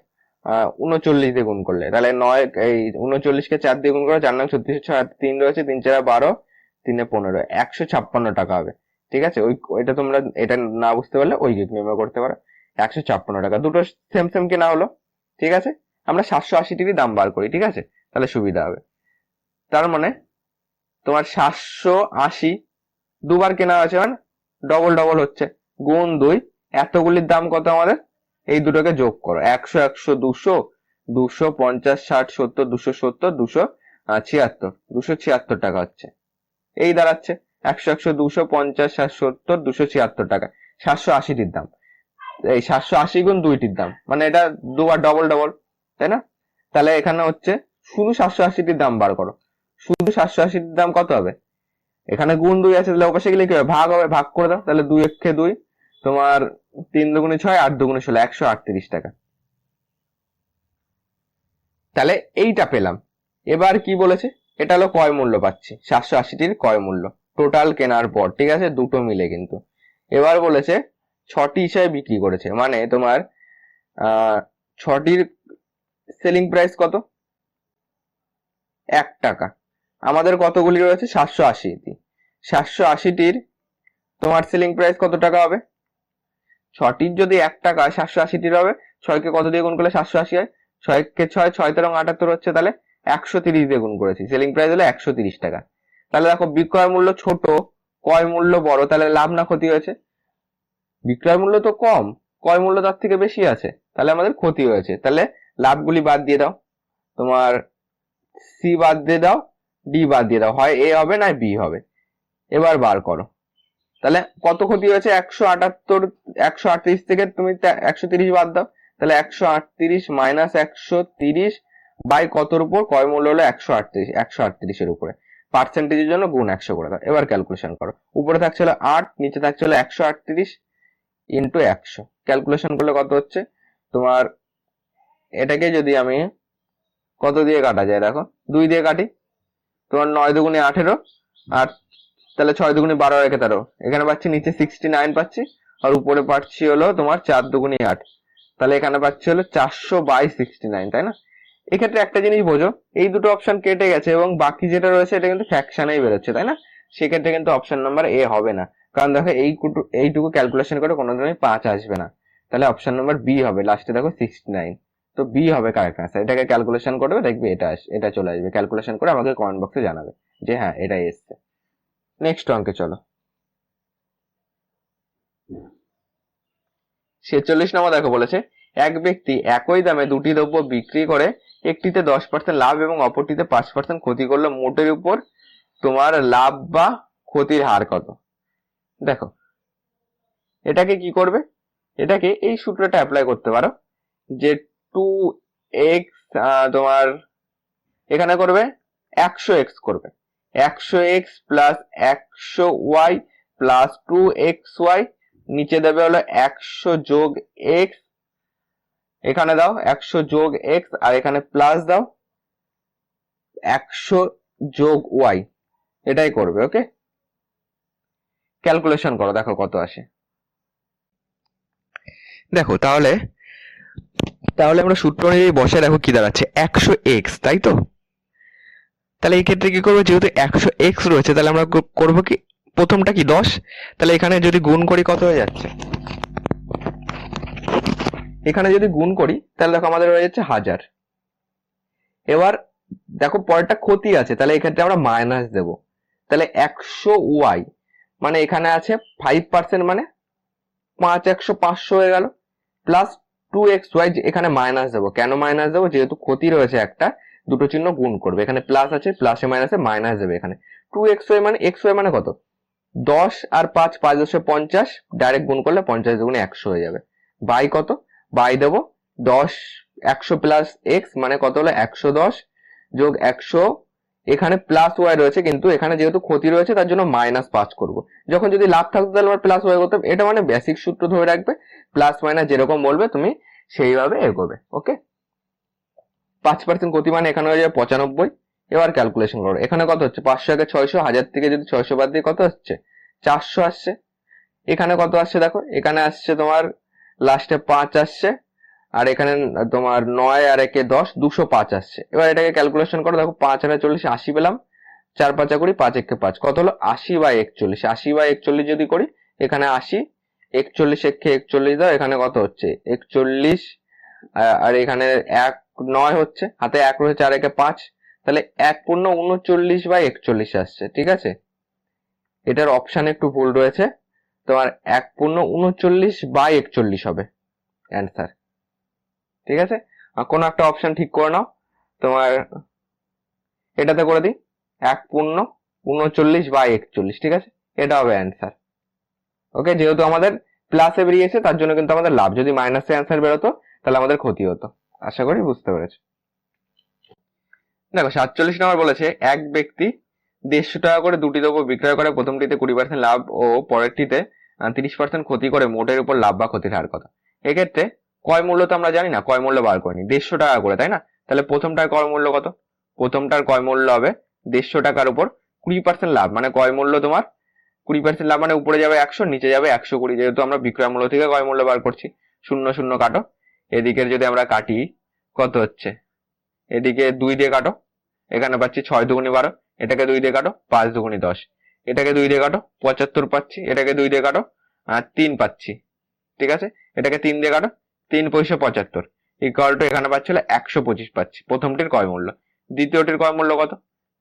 39 দিয়ে গুণ করলে, তাহলে 39কে 4 দিয়ে গুণ করে 4 9 36, 6 3 রয়েছে, 3 4 12, 3 15, 156 টাকা হবে, ঠিক আছে। ওইটা তোমরা এটা না বুঝতে পারলে ওই নিয়মে করতে পারো। 156 টাকা, দুটো সেম সেম কেনা হলো, ঠিক আছে। আমরা 780টিরই দাম বার করি, ঠিক আছে, তাহলে সুবিধা হবে। তার মানে তোমার 780 দুবার কেনা আছে, মানে ডবল ডবল হচ্ছে, গুণ 2, এতগুলির দাম কত আমাদের? এই দুটোকে যোগ করো, 100 100 200, 250 60 70 270 276, 276 টাকা হচ্ছে। এই দাঁড়াচ্ছে 100 100 250 60 70 276 টাকা 780টির দাম। এই 780 গুণ 2টির দাম, মানে এটা দুবার ডবল ডবল, তাই না? তাহলে এখানে হচ্ছে শুধু 780টির দাম বার করো। শুধু 780টির দাম কত হবে? এখানে গুণ 2 আছে, তাহলে ওপাশে গেলে কি হবে? ভাগ হবে, ভাগ করে দাও। তাহলে 2 1 2, তোমার 3 দুগুণে 6, 8 দুগুণে 16, 138 টাকা। তাহলে এইটা পেলাম। এবার কি বলেছে? এটা হলো ক্রয় মূল্য পাচ্ছি, 780টির ক্রয় মূল্য টোটাল কেনার পর, ঠিক আছে, দুটো মিলে কিন্তু। এবার বলেছে 6টি হিসাবে বিক্রি করেছে, মানে তোমার 6টির সেলিং প্রাইস কত? 1 টাকা। আমাদের কতগুলি রয়েছে? 780টি। 780টির তোমার সেলিং প্রাইস কত টাকা হবে? 6টির যদি 1 টাকা, 780টির হবে 6কে কত দিয়ে গুণ করলে 780 হয়? 6কে 6, 6 তেরং 78 হচ্ছে, তাহলে 130 দিয়ে গুণ করেছি, সেলিং প্রাইস হলো 130 টাকা। তাহলে দেখো বিক্রয় মূল্য ছোট, ক্রয় মূল্য বড়, তাহলে লাভ না ক্ষতি হয়েছে? বিক্রয় মূল্য তো কম, ক্রয় মূল্য তার থেকে বেশি আছে, তাহলে আমাদের ক্ষতি হয়েছে। তাহলে লাভগুলি বাদ দিয়ে দাও, তোমার সি বাদ দিয়ে দাও, ডি বাদ দিয়ে দাও, হয় এ হবে না বি হবে। এবার বার করো, তাহলে কত ক্ষতি হয়েছে? 178, 138 থেকে তুমি 130 বাদ দাও, তাহলে 138 মাইনাস 130 বাই কতর উপর? ক্রয় মূল্য হলো 138, 138-এর উপরে। পার্সেন্টেজের জন্য গুণ 100 করে দাও। এবার ক্যালকুলেশন করো। উপরে থাকছিল 8, নিচে থাকছিল 138 ইন্টু 100। ক্যালকুলেশন করলে কত হচ্ছে তোমার, এটাকে যদি আমি কত দিয়ে কাটা যায় দেখো, 2 দিয়ে কাটি, তোমার 9 দুগুণে 18, আর তাহলে 6 দুগুণে 12 রেখে 13, এখানে পাচ্ছি নিচে 69 পাচ্ছি, আর উপরে পাচ্ছি হলো তোমার 4 দুগুণে 8, তাহলে এখানে পাচ্ছি হলো 400/69, তাই না? এক্ষেত্রে একটা জিনিস বোঝো, এই দুটো অপশন কেটে গেছে এবং বাকি যেটা রয়েছে এটা কিন্তু ফ্র্যাকশনেই বেরোচ্ছে, তাই না? সেক্ষেত্রে কিন্তু অপশন নাম্বার এ হবে না, কারণ দেখো এইটুকু ক্যালকুলেশন করে কোনোদিনই 5 আসবে না, তাহলে অপশন নাম্বার বি হবে। লাস্টে দেখো 69, তো বি হবে কারেক্ট আনসার। এটাকে ক্যালকুলেশন করবে, দেখবে এটা চলে আসবে। ক্যালকুলেশন করে আমাকে কমেন্ট বক্সে জানাবে যে হ্যাঁ এটাই এসছে। নেক্সট অঙ্কে চলো। 46 নম্বর দেখো বলেছে, এক ব্যক্তি একই দামে দুটি দ্রব্য বিক্রি করে একটিতে 10% লাভ এবং অপরটিতে 5% ক্ষতি করলো, মোটের উপর তোমার লাভ বা ক্ষতির হার কত? দেখো এটাকে কি করবে, এটাকে এই সূত্রটা অ্যাপ্লাই করতে পারো যে 2x তোমার এখানে করবে 100x করবে, 100x plus 100y plus 2xy, নিচে দেবে হলো 100 যোগ x, এখানে দাও 100 যোগ x, আর এখানে প্লাস দাও 100 যোগ y, এটাই করবে। ওকে, ক্যালকুলেশন করো, দেখো কত আসে। দেখো তাহলে আমরা সূত্র অনুযায়ী বসে দেখো কি দাঁড়াচ্ছে, 100x, তাই তো? তাহলে এই ক্ষেত্রে কি করবো, যেহেতু 100x রয়েছে তাহলে আমরা করবো কি, প্রথমটা কি 10, তাহলে এখানে যদি গুণ করি কত হয়ে যাচ্ছে, এখানে যদি গুণ করি তাহলে দেখো আমাদের হয়ে যাচ্ছে 1000। এবার দেখো পরেরটা ক্ষতি আছে, তাহলে এক্ষেত্রে আমরা মাইনাস দেব, তাহলে 100y মানে এখানে আছে 5%, মানে 5 100 500 হয়ে গেল, প্লাস 2xy এখানে মাইনাস দেবো। কেন মাইনাস দেবো, যেহেতু ক্ষতি রয়েছে একটা, দুটো চিহ্ন গুণ করবে, এখানে প্লাস আছে, প্লাসে মাইনাসে মাইনাস দেবে। এখানে 2xy মানে xy মানে কত, 10 আর 5, 5 10 50, ডাইরেক্ট গুণ করলে 50 দুগুণে 100 হয়ে যাবে। বাই কত, বাই দেবো 10, 100 প্লাস x মানে কত হলো 110 যোগ 100, এখানে প্লাস ওয়াই রয়েছে কিন্তু এখানে যেহেতু ক্ষতি রয়েছে তার জন্য মাইনাস 5 করব। যখন যদি লাভ থাকতো তাহলে আমার প্লাস ওয়াই করতাম। এটা মানে বেসিক সূত্র ধরে রাখবে, প্লাস মাইনাস যেরকম বলবে তুমি সেইভাবে এগোবে। ওকে, 5% ক্ষতি মানে এখানে হয়ে যাবে 95। এবার ক্যালকুলেশন করো, এখানে কত হচ্ছে, 500 কে 600, 1000 থেকে যদি 600 বাদ দিয়ে কত আসছে, 400 আসছে। এখানে কত আসছে দেখো, এখানে আসছে তোমার লাস্টে 5 আসছে, আর এখানে তোমার 9 আর 1 10, 205 আসছে। এবার এটাকে ক্যালকুলেশন করো, দেখো 5 আর 40, 80 পেলাম, 4 5 করি, 5 1 5, কত হলো 80/41। 80/41 যদি করি, এখানে 80, 41 1 41 দাও, এখানে কত হচ্ছে 41, আর এখানে 1 9 হচ্ছে, হাতে 1 রয়েছে, আর 1 5, তাহলে 1/39/41 আসছে। ঠিক আছে, এটার অপশন একটু ভুল রয়েছে, তোমার 1/39/41 হবে অ্যান্সার। ঠিক আছে, কোনো একটা অপশন ঠিক করে নাও, তোমার এটাতে করে দিই 1/39/41, ঠিক আছে, এটা হবে অ্যান্সার। ওকে, যেহেতু আমাদের প্লাসে বেরিয়েছে তার জন্য কিন্তু আমাদের লাভ, যদি মাইনাসে অ্যান্সার বেরোতো তাহলে আমাদের ক্ষতি হতো। আশা করি বুঝতে পেরেছো। দেখো 47 নম্বর বলেছে, এক ব্যক্তি 150 টাকা করে দুটি দ্রব্য বিক্রয় করে, প্রথমটিতে 20% লাভ ও পরেরটিতে 30% ক্ষতি করে, মোটের উপর লাভ বা ক্ষতির হার কত? এক্ষেত্রে ক্রয় মূল্য তো আমরা জানি না, ক্রয় মূল্য বার করিনি, 150 টাকা করে, তাই না? তাহলে প্রথমটার ক্রয় মূল্য কত, প্রথমটার ক্রয় মূল্য হবে 150 টাকার উপর 20% লাভ, মানে ক্রয় মূল্য তোমার 20% লাভ মানে উপরে যাবে 100, নিচে যাবে 120, যেহেতু আমরা বিক্রয় মূল্য থেকে ক্রয় মূল্য বার করছি। 0 0 কাটো, এদিকে যদি আমরা কাটি কত হচ্ছে, এদিকে 2 দিয়ে কাটো, এখানে পাচ্ছি 6 দুগুণি 12, এটাকে 2 দিয়ে কাটো 5 দুগুণি 10, এটাকে 2 দিয়ে কাটো 75 পাচ্ছি, এটাকে 2 দিয়ে কাটো 3 পাচ্ছি। ঠিক আছে, এটাকে 3 দিয়ে কাটো, 3 পয়সা 75 ইকুয়াল টু এখানে পাচ্ছিল 125 পাচ্ছি প্রথমটির ক্রয় মূল্য। দ্বিতীয়টির ক্রয় মূল্য কত,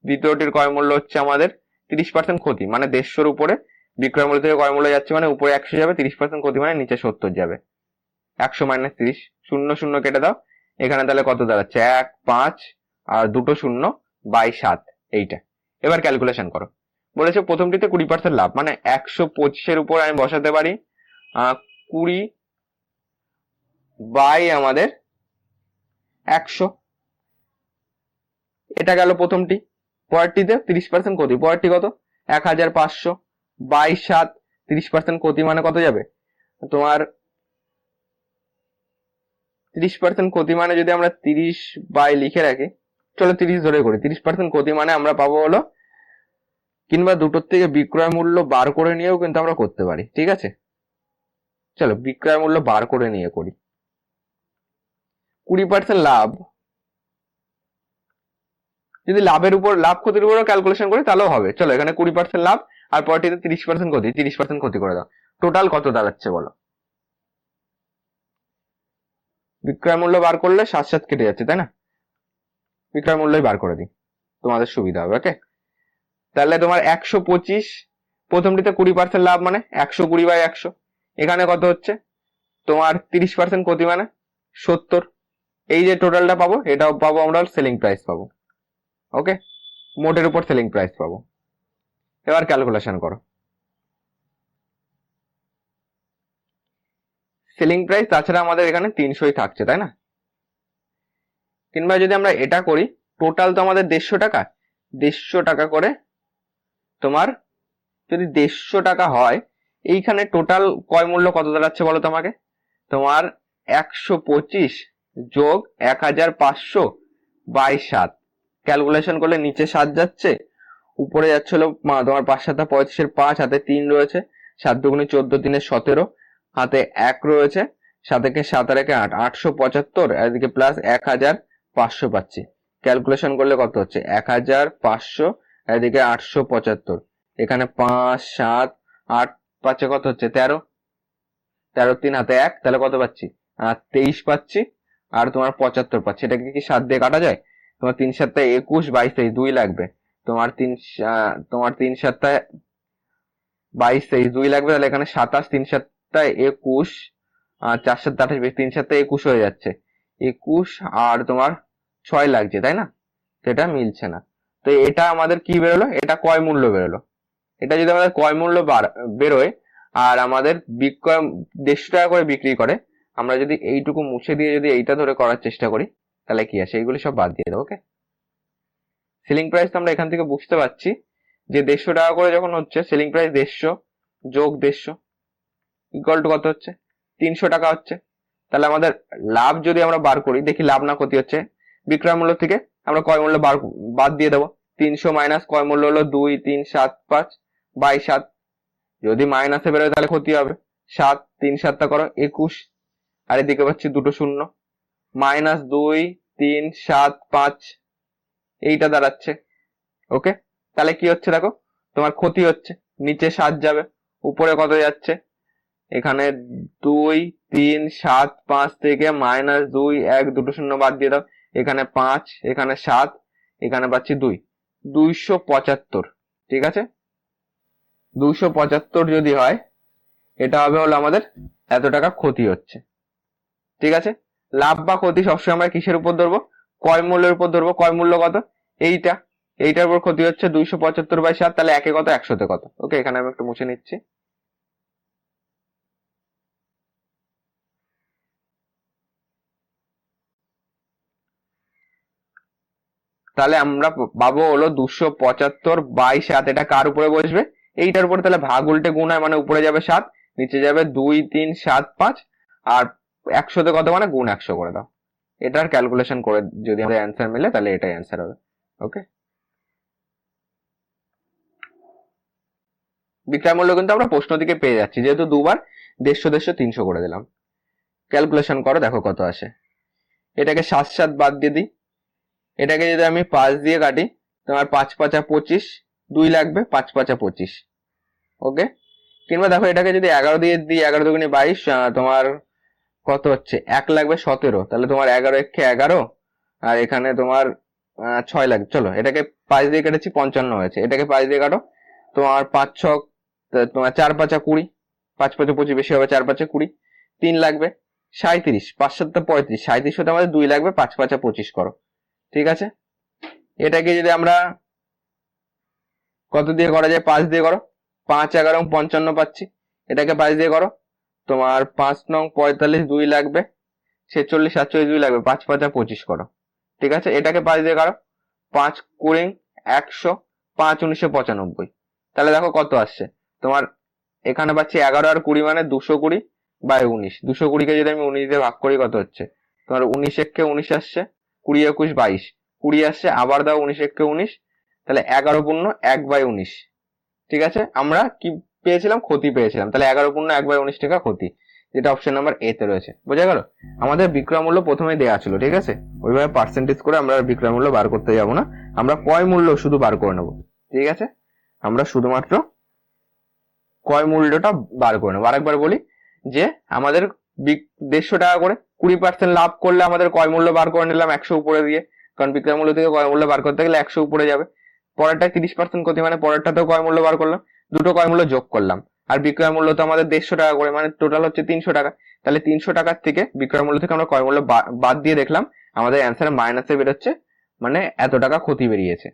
দ্বিতীয়টির ক্রয় মূল্য হচ্ছে আমাদের 30% ক্ষতি, মানে 150-র উপরে বিক্রয় মূল্য থেকে ক্রয় মূল্য যাচ্ছে, মানে উপরে 100 যাবে, 30% ক্ষতি মানে নিচে 70 যাবে। 100 - 30, 0 0 কেটে দাও, এখানে তাহলে কত দাঁড়াচ্ছে 1 5 আর দুটো 0/7, এইটা। এবার ক্যালকুলেশন করো, বলেছে প্রথমটিতে 20% লাভ, মানে 125-এর উপর আমি বসাতে পারি 20 বাই আমাদের 100, এটা গেল প্রথমটি। পরেরটিতে 30% ক্ষতি। পরেরটি কত? 1500 22 7 30% ক্ষতি মানে কত যাবে তোমার? 30% ক্ষতি মানে যদি আমরা 30 বাই লিখে রাখি, চলো 30 ধরে করি, 30% ক্ষতি মানে আমরা পাবো হলো, কিংবা দুটোর থেকে বিক্রয় মূল্য বার করে নিয়েও কিন্তু আমরা করতে পারি। ঠিক আছে, চলো বিক্রয় মূল্য বার করে নিয়ে করি। 20% লাভ, যদি লাভের উপর লাভ ক্ষতির উপরও ক্যালকুলেশন করি তাহলেও হবে। চলো এখানে 20% লাভ আর পরটিতে 30% ক্ষতি, 30% ক্ষতি করে দাও। টোটাল কত দাঁড়াচ্ছে বলো? বিক্রয় মূল্য বার করলে 7 7 কেটে যাচ্ছে, তাই না? বিক্রয় মূল্যই বার করে দিই, তোমাদের সুবিধা হবে। ওকে, তাহলে তোমার 125, প্রথমটিতে 20% লাভ মানে 120 বাই 100, এখানে কত হচ্ছে তোমার? 30% ক্ষতি মানে 70। এই যে টোটালটা পাবো, এটাও পাবো আমরা সেলিং প্রাইস পাবো। ওকে, মোটের উপর সেলিং প্রাইস পাবো। এবার ক্যালকুলেশন করো। সেলিং প্রাইস তাছাড়া আমাদের এখানে 300ই থাকছে, তাই না? কিংবা যদি আমরা এটা করি, টোটাল তো আমাদের 150 টাকা, 150 টাকা করে তোমার, যদি 150 টাকা হয়, এইখানে টোটাল ক্রয় মূল্য কত দাঁড়াচ্ছে বলো তোমাকে? তোমার 125 যোগ 1500 বাই 7, ক্যালকুলেশন করলে নিচে 7 যাচ্ছে, উপরে যাচ্ছে হলো তোমার 5 7 35 5, হাতে 3 রয়েছে, 7 দুগুণে 14, 3 17, হাতে 1 রয়েছে, 7 একে 7 আর 1 8, 875, এদিকে প্লাস 1500 পাচ্ছি। ক্যালকুলেশন করলে কত হচ্ছে? 1500, এদিকে 875, এখানে 5 7 8 5 কত হচ্ছে? 13, 13 3 হাতে 1, তাহলে কত পাচ্ছি? 23 পাচ্ছি। আর তোমার 75 পাচ্ছি। এটাকে কি 7 দিয়ে কাটা যায়? তোমার 3 7 21, 22 2 লাগবে। তোমার 3 7 22 2 লাগবে, তাহলে এখানে 27, 3 7 21, 4 7 28, 3 7 21 হয়ে যাচ্ছে। 21 আর তোমার 6 লাগছে, তাই না? সেটা মিলছে না। তো এটা আমাদের কি বেরোলো? এটা ক্রয় মূল্য বেরোলো। এটা যদি আমাদের ক্রয় মূল্য বেরোয় আর আমাদের বিক্রয় 150 টাকা করে বিক্রি করে, আমরা যদি এইটুকু মুছে দিয়ে যদি এইটা ধরে করার চেষ্টা করি, তাহলে কি আসে? এইগুলি সব বাদ দিয়ে দেবো। ওকে, সেলিং প্রাইস তো আমরা এখান থেকে বুঝতে পারছি যে 150 টাকা করে যখন হচ্ছে, সেলিং প্রাইস 150 যোগ 150 ইকুয়াল টু কত হচ্ছে? 300 টাকা হচ্ছে। তাহলে আমাদের লাভ যদি আমরা বার করি, দেখি লাভ না ক্ষতি হচ্ছে, বিক্রয় মূল্য থেকে আমরা ক্রয় মূল্য বাদ দিয়ে দেবো। 300 মাইনাস ক্রয় মূল্য হলো 2 3 7 5 বাই 7, যদি মাইনাসে বেরোয় তাহলে ক্ষতি হবে। 7 3 7 করো 21, আর এদিকে পাচ্ছি দুটো শূন্য, মাইনাস 2 3 7 5, এইটা দাঁড়াচ্ছে। ওকে, তাহলে কি হচ্ছে দেখো, তোমার ক্ষতি হচ্ছে, নিচে 7 যাবে, উপরে কত যাচ্ছে? এখানে 2 3 7 5 থেকে মাইনাস 2 1 দুটো শূন্য বাদ দিয়ে দাও, এখানে 5, এখানে 7, এখানে পাচ্ছি 2, 275। ঠিক আছে, 275 যদি হয়, এটা হবে হলো আমাদের এত টাকা ক্ষতি হচ্ছে। ঠিক আছে, লাভ বা ক্ষতি সবসময় আমরা কিসের উপর ধরবো? ক্রয় মূল্যের উপর ধরবো। ক্রয় মূল্য কত? এইটার উপর ক্ষতি হচ্ছে 275 বাই 7, তাহলে একে কত? 100তে কত? ওকে, এখানে আমি একটু মুছে নিচ্ছি। তাহলে আমরা পাবো হলো 275 বাই 7, এটা কার উপরে বসবে? এইটার উপরে। তাহলে ভাগ উল্টে গুণ হয়, মানে উপরে যাবে 7, নিচে যাবে 2 3 7 5, আর 100তে কত মানে গুণ 100 করে দাও। এটার ক্যালকুলেশন করে যদি আমাদের অ্যান্সার মিলে, তাহলে এটাই অ্যান্সার হবে। ওকে, বিক্রয় মূল্য কিন্তু আমরা প্রশ্ন থেকে পেয়ে যাচ্ছি, যেহেতু দুবার 150 150 300 করে দিলাম। ক্যালকুলেশন করো, দেখো কত আসে। এটাকে 7 7 বাদ দিয়ে দিই, এটাকে যদি আমি 5 দিয়ে কাটি, তোমার 5 5 25, 2 লাগবে, 5 5 25। ওকে, কিংবা দেখো এটাকে যদি 11 দিয়ে দিই, 11 দুগুণে 22, তোমার কত হচ্ছে? 1 লাগবে 17, তাহলে তোমার 11 একে 11, আর এখানে তোমার 6 লাগবে। চলো এটাকে 5 দিয়ে কেটেছি, 55 হয়েছে। এটাকে 5 দিয়ে কাটো, তোমার 5 6, তোমার 4 5 20, 5 5 25 বেশি হবে, 4 5 20, 3 লাগবে 37, 5 7 35, 37 হতে আমাদের 2 লাগবে, 5 5 25 করো। ঠিক আছে, এটাকে যদি আমরা কত দিয়ে করা যায়? 5 দিয়ে করো, 5 11 55 পাচ্ছি। এটাকে 5 দিয়ে করো, তোমার 5 9 45, 2 লাগবে, 46 47, 2 লাগবে, 5 5 25 করো। ঠিক আছে, এটাকে 5 দিয়ে করো, 5 20 100, 5 1995। তাহলে দেখো কত আসছে তোমার, এখানে পাচ্ছি 11 আর 20 মানে 220 বাই 19। 220কে যদি আমি 19 দিয়ে ভাগ করি কত হচ্ছে তোমার, 19 একে 19 আসছে, 20 21 22, 20 আসছে, আবার দাও 19 একে 19, তাহলে 11 পূর্ণ 1/19। ঠিক আছে, আমরা কি পেয়েছিলাম, ক্ষতি পেয়েছিলাম, তাহলে 11 পূর্ণ 1/19 টাকা ক্ষতি, যেটা অপশন নাম্বার এ তে রয়েছে। বোঝা গেল? আমাদের বিক্রয় মূল্য প্রথমে দেওয়া ছিল, ঠিক আছে, ওইভাবে পার্সেন্টেজ করে আমরা বিক্রয় মূল্য বার করতে যাব না, আমরা ক্রয় মূল্য শুধু বার করে নেব। ঠিক আছে, আমরা শুধুমাত্র ক্রয় মূল্যটা বার করে নেবো। আরেকবার বলি যে আমাদের 150 টাকা করে 20% লাভ করলে আমাদের ক্রয় মূল্য বার করে নিলাম 100 উপরে দিয়ে, কারণ বিক্রয় মূল্য থেকে ক্রয় মূল্য বার করতে গেলে 100 উপরে যাবে। পরেরটা 30% ক্ষতি মানে পরেরটাতেও ক্রয় মূল্য বার করলাম, দুটো ক্রয় মূল্য যোগ করলাম, আর বিক্রয় মূল্য তো আমাদের 150 টাকা করে, মানে টোটাল হচ্ছে 300 টাকা। তাহলে 300 টাকার থেকে বিক্রয় মূল্য থেকে আমরা ক্রয় মূল্য বাদ দিয়ে দেখলাম আমাদের অ্যান্সারে মাইনাসে বেরোচ্ছে, মানে এত টাকা ক্ষতি বেরিয়েছে।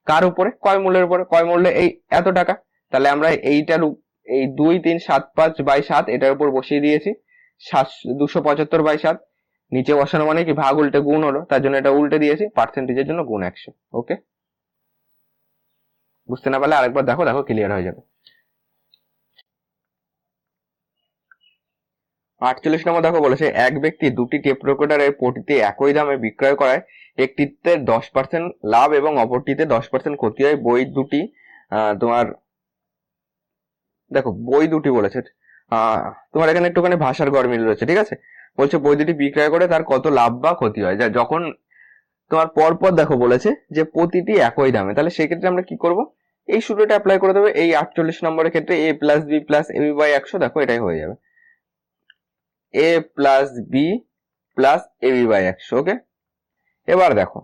কার উপরে? ক্রয় মূল্যের উপরে। ক্রয় মূল্য এই এত টাকা, তাহলে আমরা এইটার এই 2 3 7 5/7 এটার উপর বসিয়ে দিয়েছি 275/7, নিচে বসানো মানে কি ভাগ উল্টে গুণ হলো, তার জন্য এটা উল্টে দিয়েছি, পার্সেন্টেজের জন্য গুণ 100। ওকে, বুঝতে না পারলে আরেকবার দেখো, দেখো ক্লিয়ার হয়ে যাবে। 48 নম্বর দেখো বলেছে, এক ব্যক্তি দুটি টেপ রেকর্ডারের প্রতিটি একই দামে বিক্রয় করায় একটিতে 10% লাভ এবং অপরটিতে 10% ক্ষতি হয়। বই দুটি তোমার দেখো বই দুটি বলেছে, তোমার এখানে একটুখানি ভাষার গরমিল রয়েছে। ঠিক আছে, বলছে বই দুটি বিক্রয় করে তার কত লাভ বা ক্ষতি হয়। যখন তোমার পরপর দেখো বলেছে যে প্রতিটি একই দামে, তাহলে সেক্ষেত্রে আমরা কি করব, এই সূত্রটা অ্যাপ্লাই করে দেবো। এই 48 নম্বরের ক্ষেত্রে a plus B plus AB by 100, দেখো এটাই হয়ে যাবে, a plus B plus AB by 100। Okay, এবার দেখো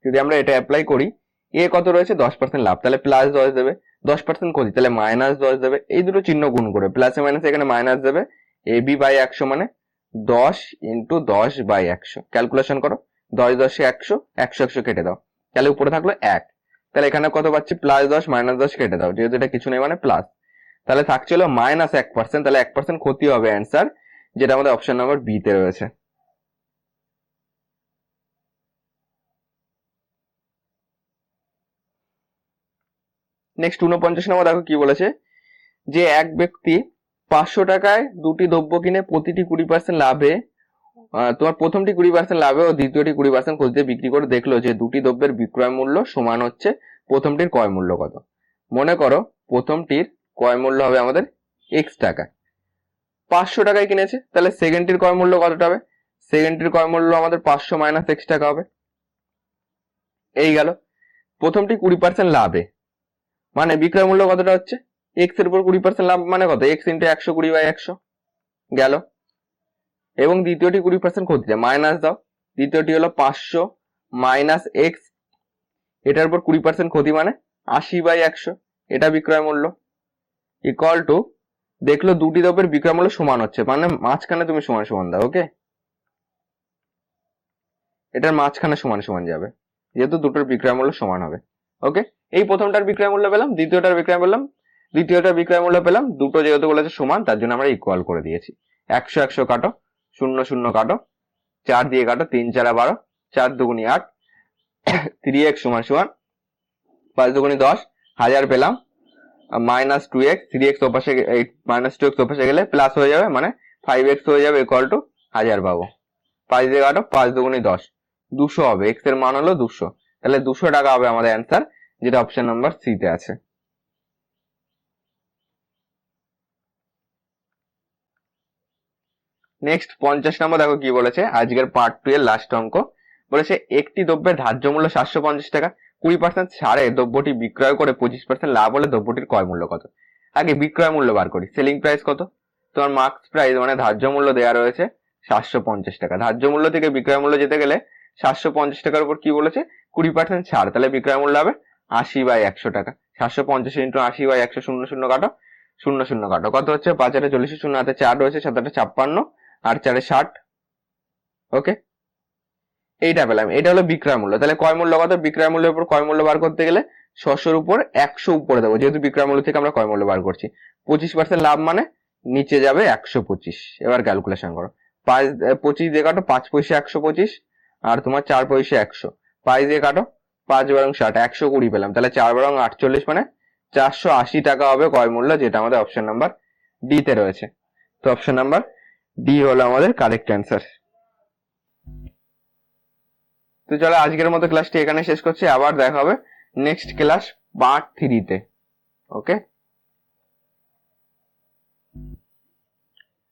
যদি আমরা এটা অ্যাপ্লাই করি, এ কত রয়েছে 10% লাভ, তাহলে প্লাস 10 দেবে, 10% ক্ষতি তাহলে মাইনাস 10 দেবে, এই দুটো চিহ্ন গুণ করে প্লাসে মাইনাসে এখানে মাইনাস দেবে, এবি বাই 100 মানে 10 × 10/100, ক্যালকুলেশন করো, 10 10 100, 100 100 কেটে দাও, তাহলে উপরে থাকলো 1, তাহলে এখানে কত পাচ্ছি +10 -10 কেটে দাও, যেহেতু এটা কিছু নেই মানে প্লাস, তাহলে থাকছিল -1%, তাহলে 1% ক্ষতি হবে অ্যান্সার, যেটা আমাদের অপশন নাম্বার বি তে রয়েছে। নেক্সট 49 নম্বর দেখো কি বলেছে, যে এক ব্যক্তি 500 টাকায় দুটি দ্রব্য কিনে প্রতিটি 20% লাভে, তোমার প্রথমটি 20% লাভে ও দ্বিতীয়টি 20% ক্ষতিতে বিক্রি করে দেখলো যে দুটি দ্রব্যের বিক্রয় মূল্য সমান হচ্ছে প্রথমটির ক্রয় মূল্য কত। মনে করো প্রথমটির ক্রয় মূল্য হবে আমাদের x টাকা, 500 টাকায় কিনেছে, তাহলে সেকেন্ডটির ক্রয় মূল্য কতটা হবে, সেকেন্ডটির ক্রয় মূল্য আমাদের 500 - x টাকা হবে। এই গেল প্রথমটি 20% লাভে, মানে বিক্রয় মূল্য কতটা হচ্ছে, x এর উপর 20% লাভ মানে কত, x × 120/100 গেল। এবং দ্বিতীয়টি 20% ক্ষতিতে, মাইনাস দাও, দ্বিতীয়টি হলো 500 - x, এটার উপর 20% ক্ষতি মানে 80/100, এটা বিক্রয় মূল্য, ইকুয়াল টু, দেখলো দুটি দ্রব্যের বিক্রয় মূল্য সমান হচ্ছে, মানে মাঝখানে তুমি সমান সমান দাও। ওকে, এটার মাঝখানে সমান সমান যাবে, যেহেতু দুটোর বিক্রয় মূল্য সমান হবে। ওকে, এই প্রথমটার বিক্রয় মূল্য পেলাম, দ্বিতীয়টার বিক্রয় পেলাম, দ্বিতীয়টার বিক্রয় মূল্য পেলাম, দুটো যেহেতু বলেছে সমান তার জন্য আমরা ইকুয়াল করে দিয়েছি। 100 100 কাটো, 0 0 কাটো, 4 দিয়ে কাটো, 3 4 12, 4 2 8, 3x = 5 2 10, 1000 পেলাম, -2x, 3x ওপাশে, -2x ওপাশে গেলে প্লাস হয়ে যাবে, মানে 5x হয়ে যাবে, ইকুয়াল টু 1000 পাবো। 5 দিয়ে কাটো, 5 2 10, 200 হবে, x এর মান হলো 200, তাহলে 200 টাকা হবে আমাদের অ্যান্সার, যেটা অপশন নাম্বার সি তে আছে। নেক্সট 50 নম্বর দেখো কি বলেছে, আজকের পার্ট 2 এর লাস্ট অঙ্ক বলেছে, একটি দ্রব্যের ধার্য মূল্য 750 টাকা, 20% ছাড়ে দ্রব্যটি বিক্রয় করে 25% লাভ হলে দ্রব্যটির ক্রয় মূল্য কত। আগে বিক্রয় মূল্য বার করি, সেলিং প্রাইস কত, তোমার মার্কস প্রাইস মানে ধার্য মূল্য দেওয়া রয়েছে 750 টাকা, ধার্য মূল্য থেকে বিক্রয় মূল্য যেতে গেলে 750 টাকার উপর কি বলেছে 20% ছাড়, তাহলে বিক্রয় মূল্য হবে 80/100 টাকা, 750 × 80/100, 0 0 কাটো, 0 0 কাটো, কত হচ্ছে, 5 8 40, 0 হাতে 4 রয়েছে, 7 8 56, আর 4 60। ওকে, এইটা পেলাম, এটা হলো বিক্রয় মূল্য। তাহলে ক্রয় মূল্য কত, বিক্রয় মূল্যের উপর ক্রয় মূল্য বার করতে গেলে 600 এর উপর 100 উপরে দেবো, যেহেতু বিক্রয় মূল্য থেকে আমরা ক্রয় মূল্য বার করছি, 25% লাভ মানে নিচে যাবে 125। এবার ক্যালকুলেশন করো, 25 দিয়ে কাটো, 5 পয়সা 125, আর তোমার 4 পয়সা 100, 5 দিয়ে কাটো, 5 × 60 120 পেলাম, তাহলে 4 × 48 মানে 480 টাকা হবে ক্রয় মূল্য, যেটা আমাদের অপশন নাম্বার ডি তে রয়েছে। তো অপশন নাম্বার ডি হলো আমাদের কারেক্ট অ্যান্সার। তো চলো আজকের মতো ক্লাসটি এখানে শেষ করছি, আবার দেখা হবে নেক্সট ক্লাস পার্ট 3 তে। ওকে,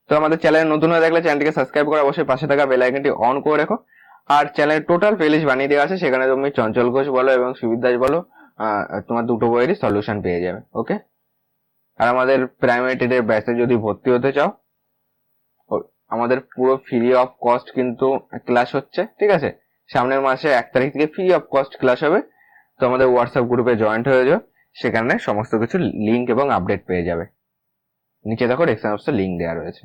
তো আমাদের চ্যানেল নতুন হয়ে থাকলে চ্যানেলটিকে সাবস্ক্রাইব করে অবশ্যই পাশে থাকা বেল আইকনটি অন করে রেখো। আর চ্যানেলের টোটাল প্লেলিস্ট বানিয়ে দেওয়া আছে, সেখানে তুমি চঞ্চল ঘোষ বলো এবং সুবিদ দাস বলো, তোমার দুটো বইয়েরই সলিউশন পেয়ে যাবে। ওকে, আর আমাদের প্রাইমারি টেটের ব্যাচে যদি ভর্তি হতে চাও, আমাদের পুরো ফ্রি অফ কস্ট কিন্তু ক্লাস হচ্ছে, ঠিক আছে। সামনের মাসে 1 তারিখ থেকে ফ্রি অফ কস্ট ক্লাস হবে। তো আমাদের হোয়াটসঅ্যাপ গ্রুপে জয়েন্ট হয়ে যাও, সেখানে সমস্ত কিছু লিঙ্ক এবং আপডেট পেয়ে যাবে। নিচে দেখো ডেসক্রিপশনে লিঙ্ক দেওয়া রয়েছে।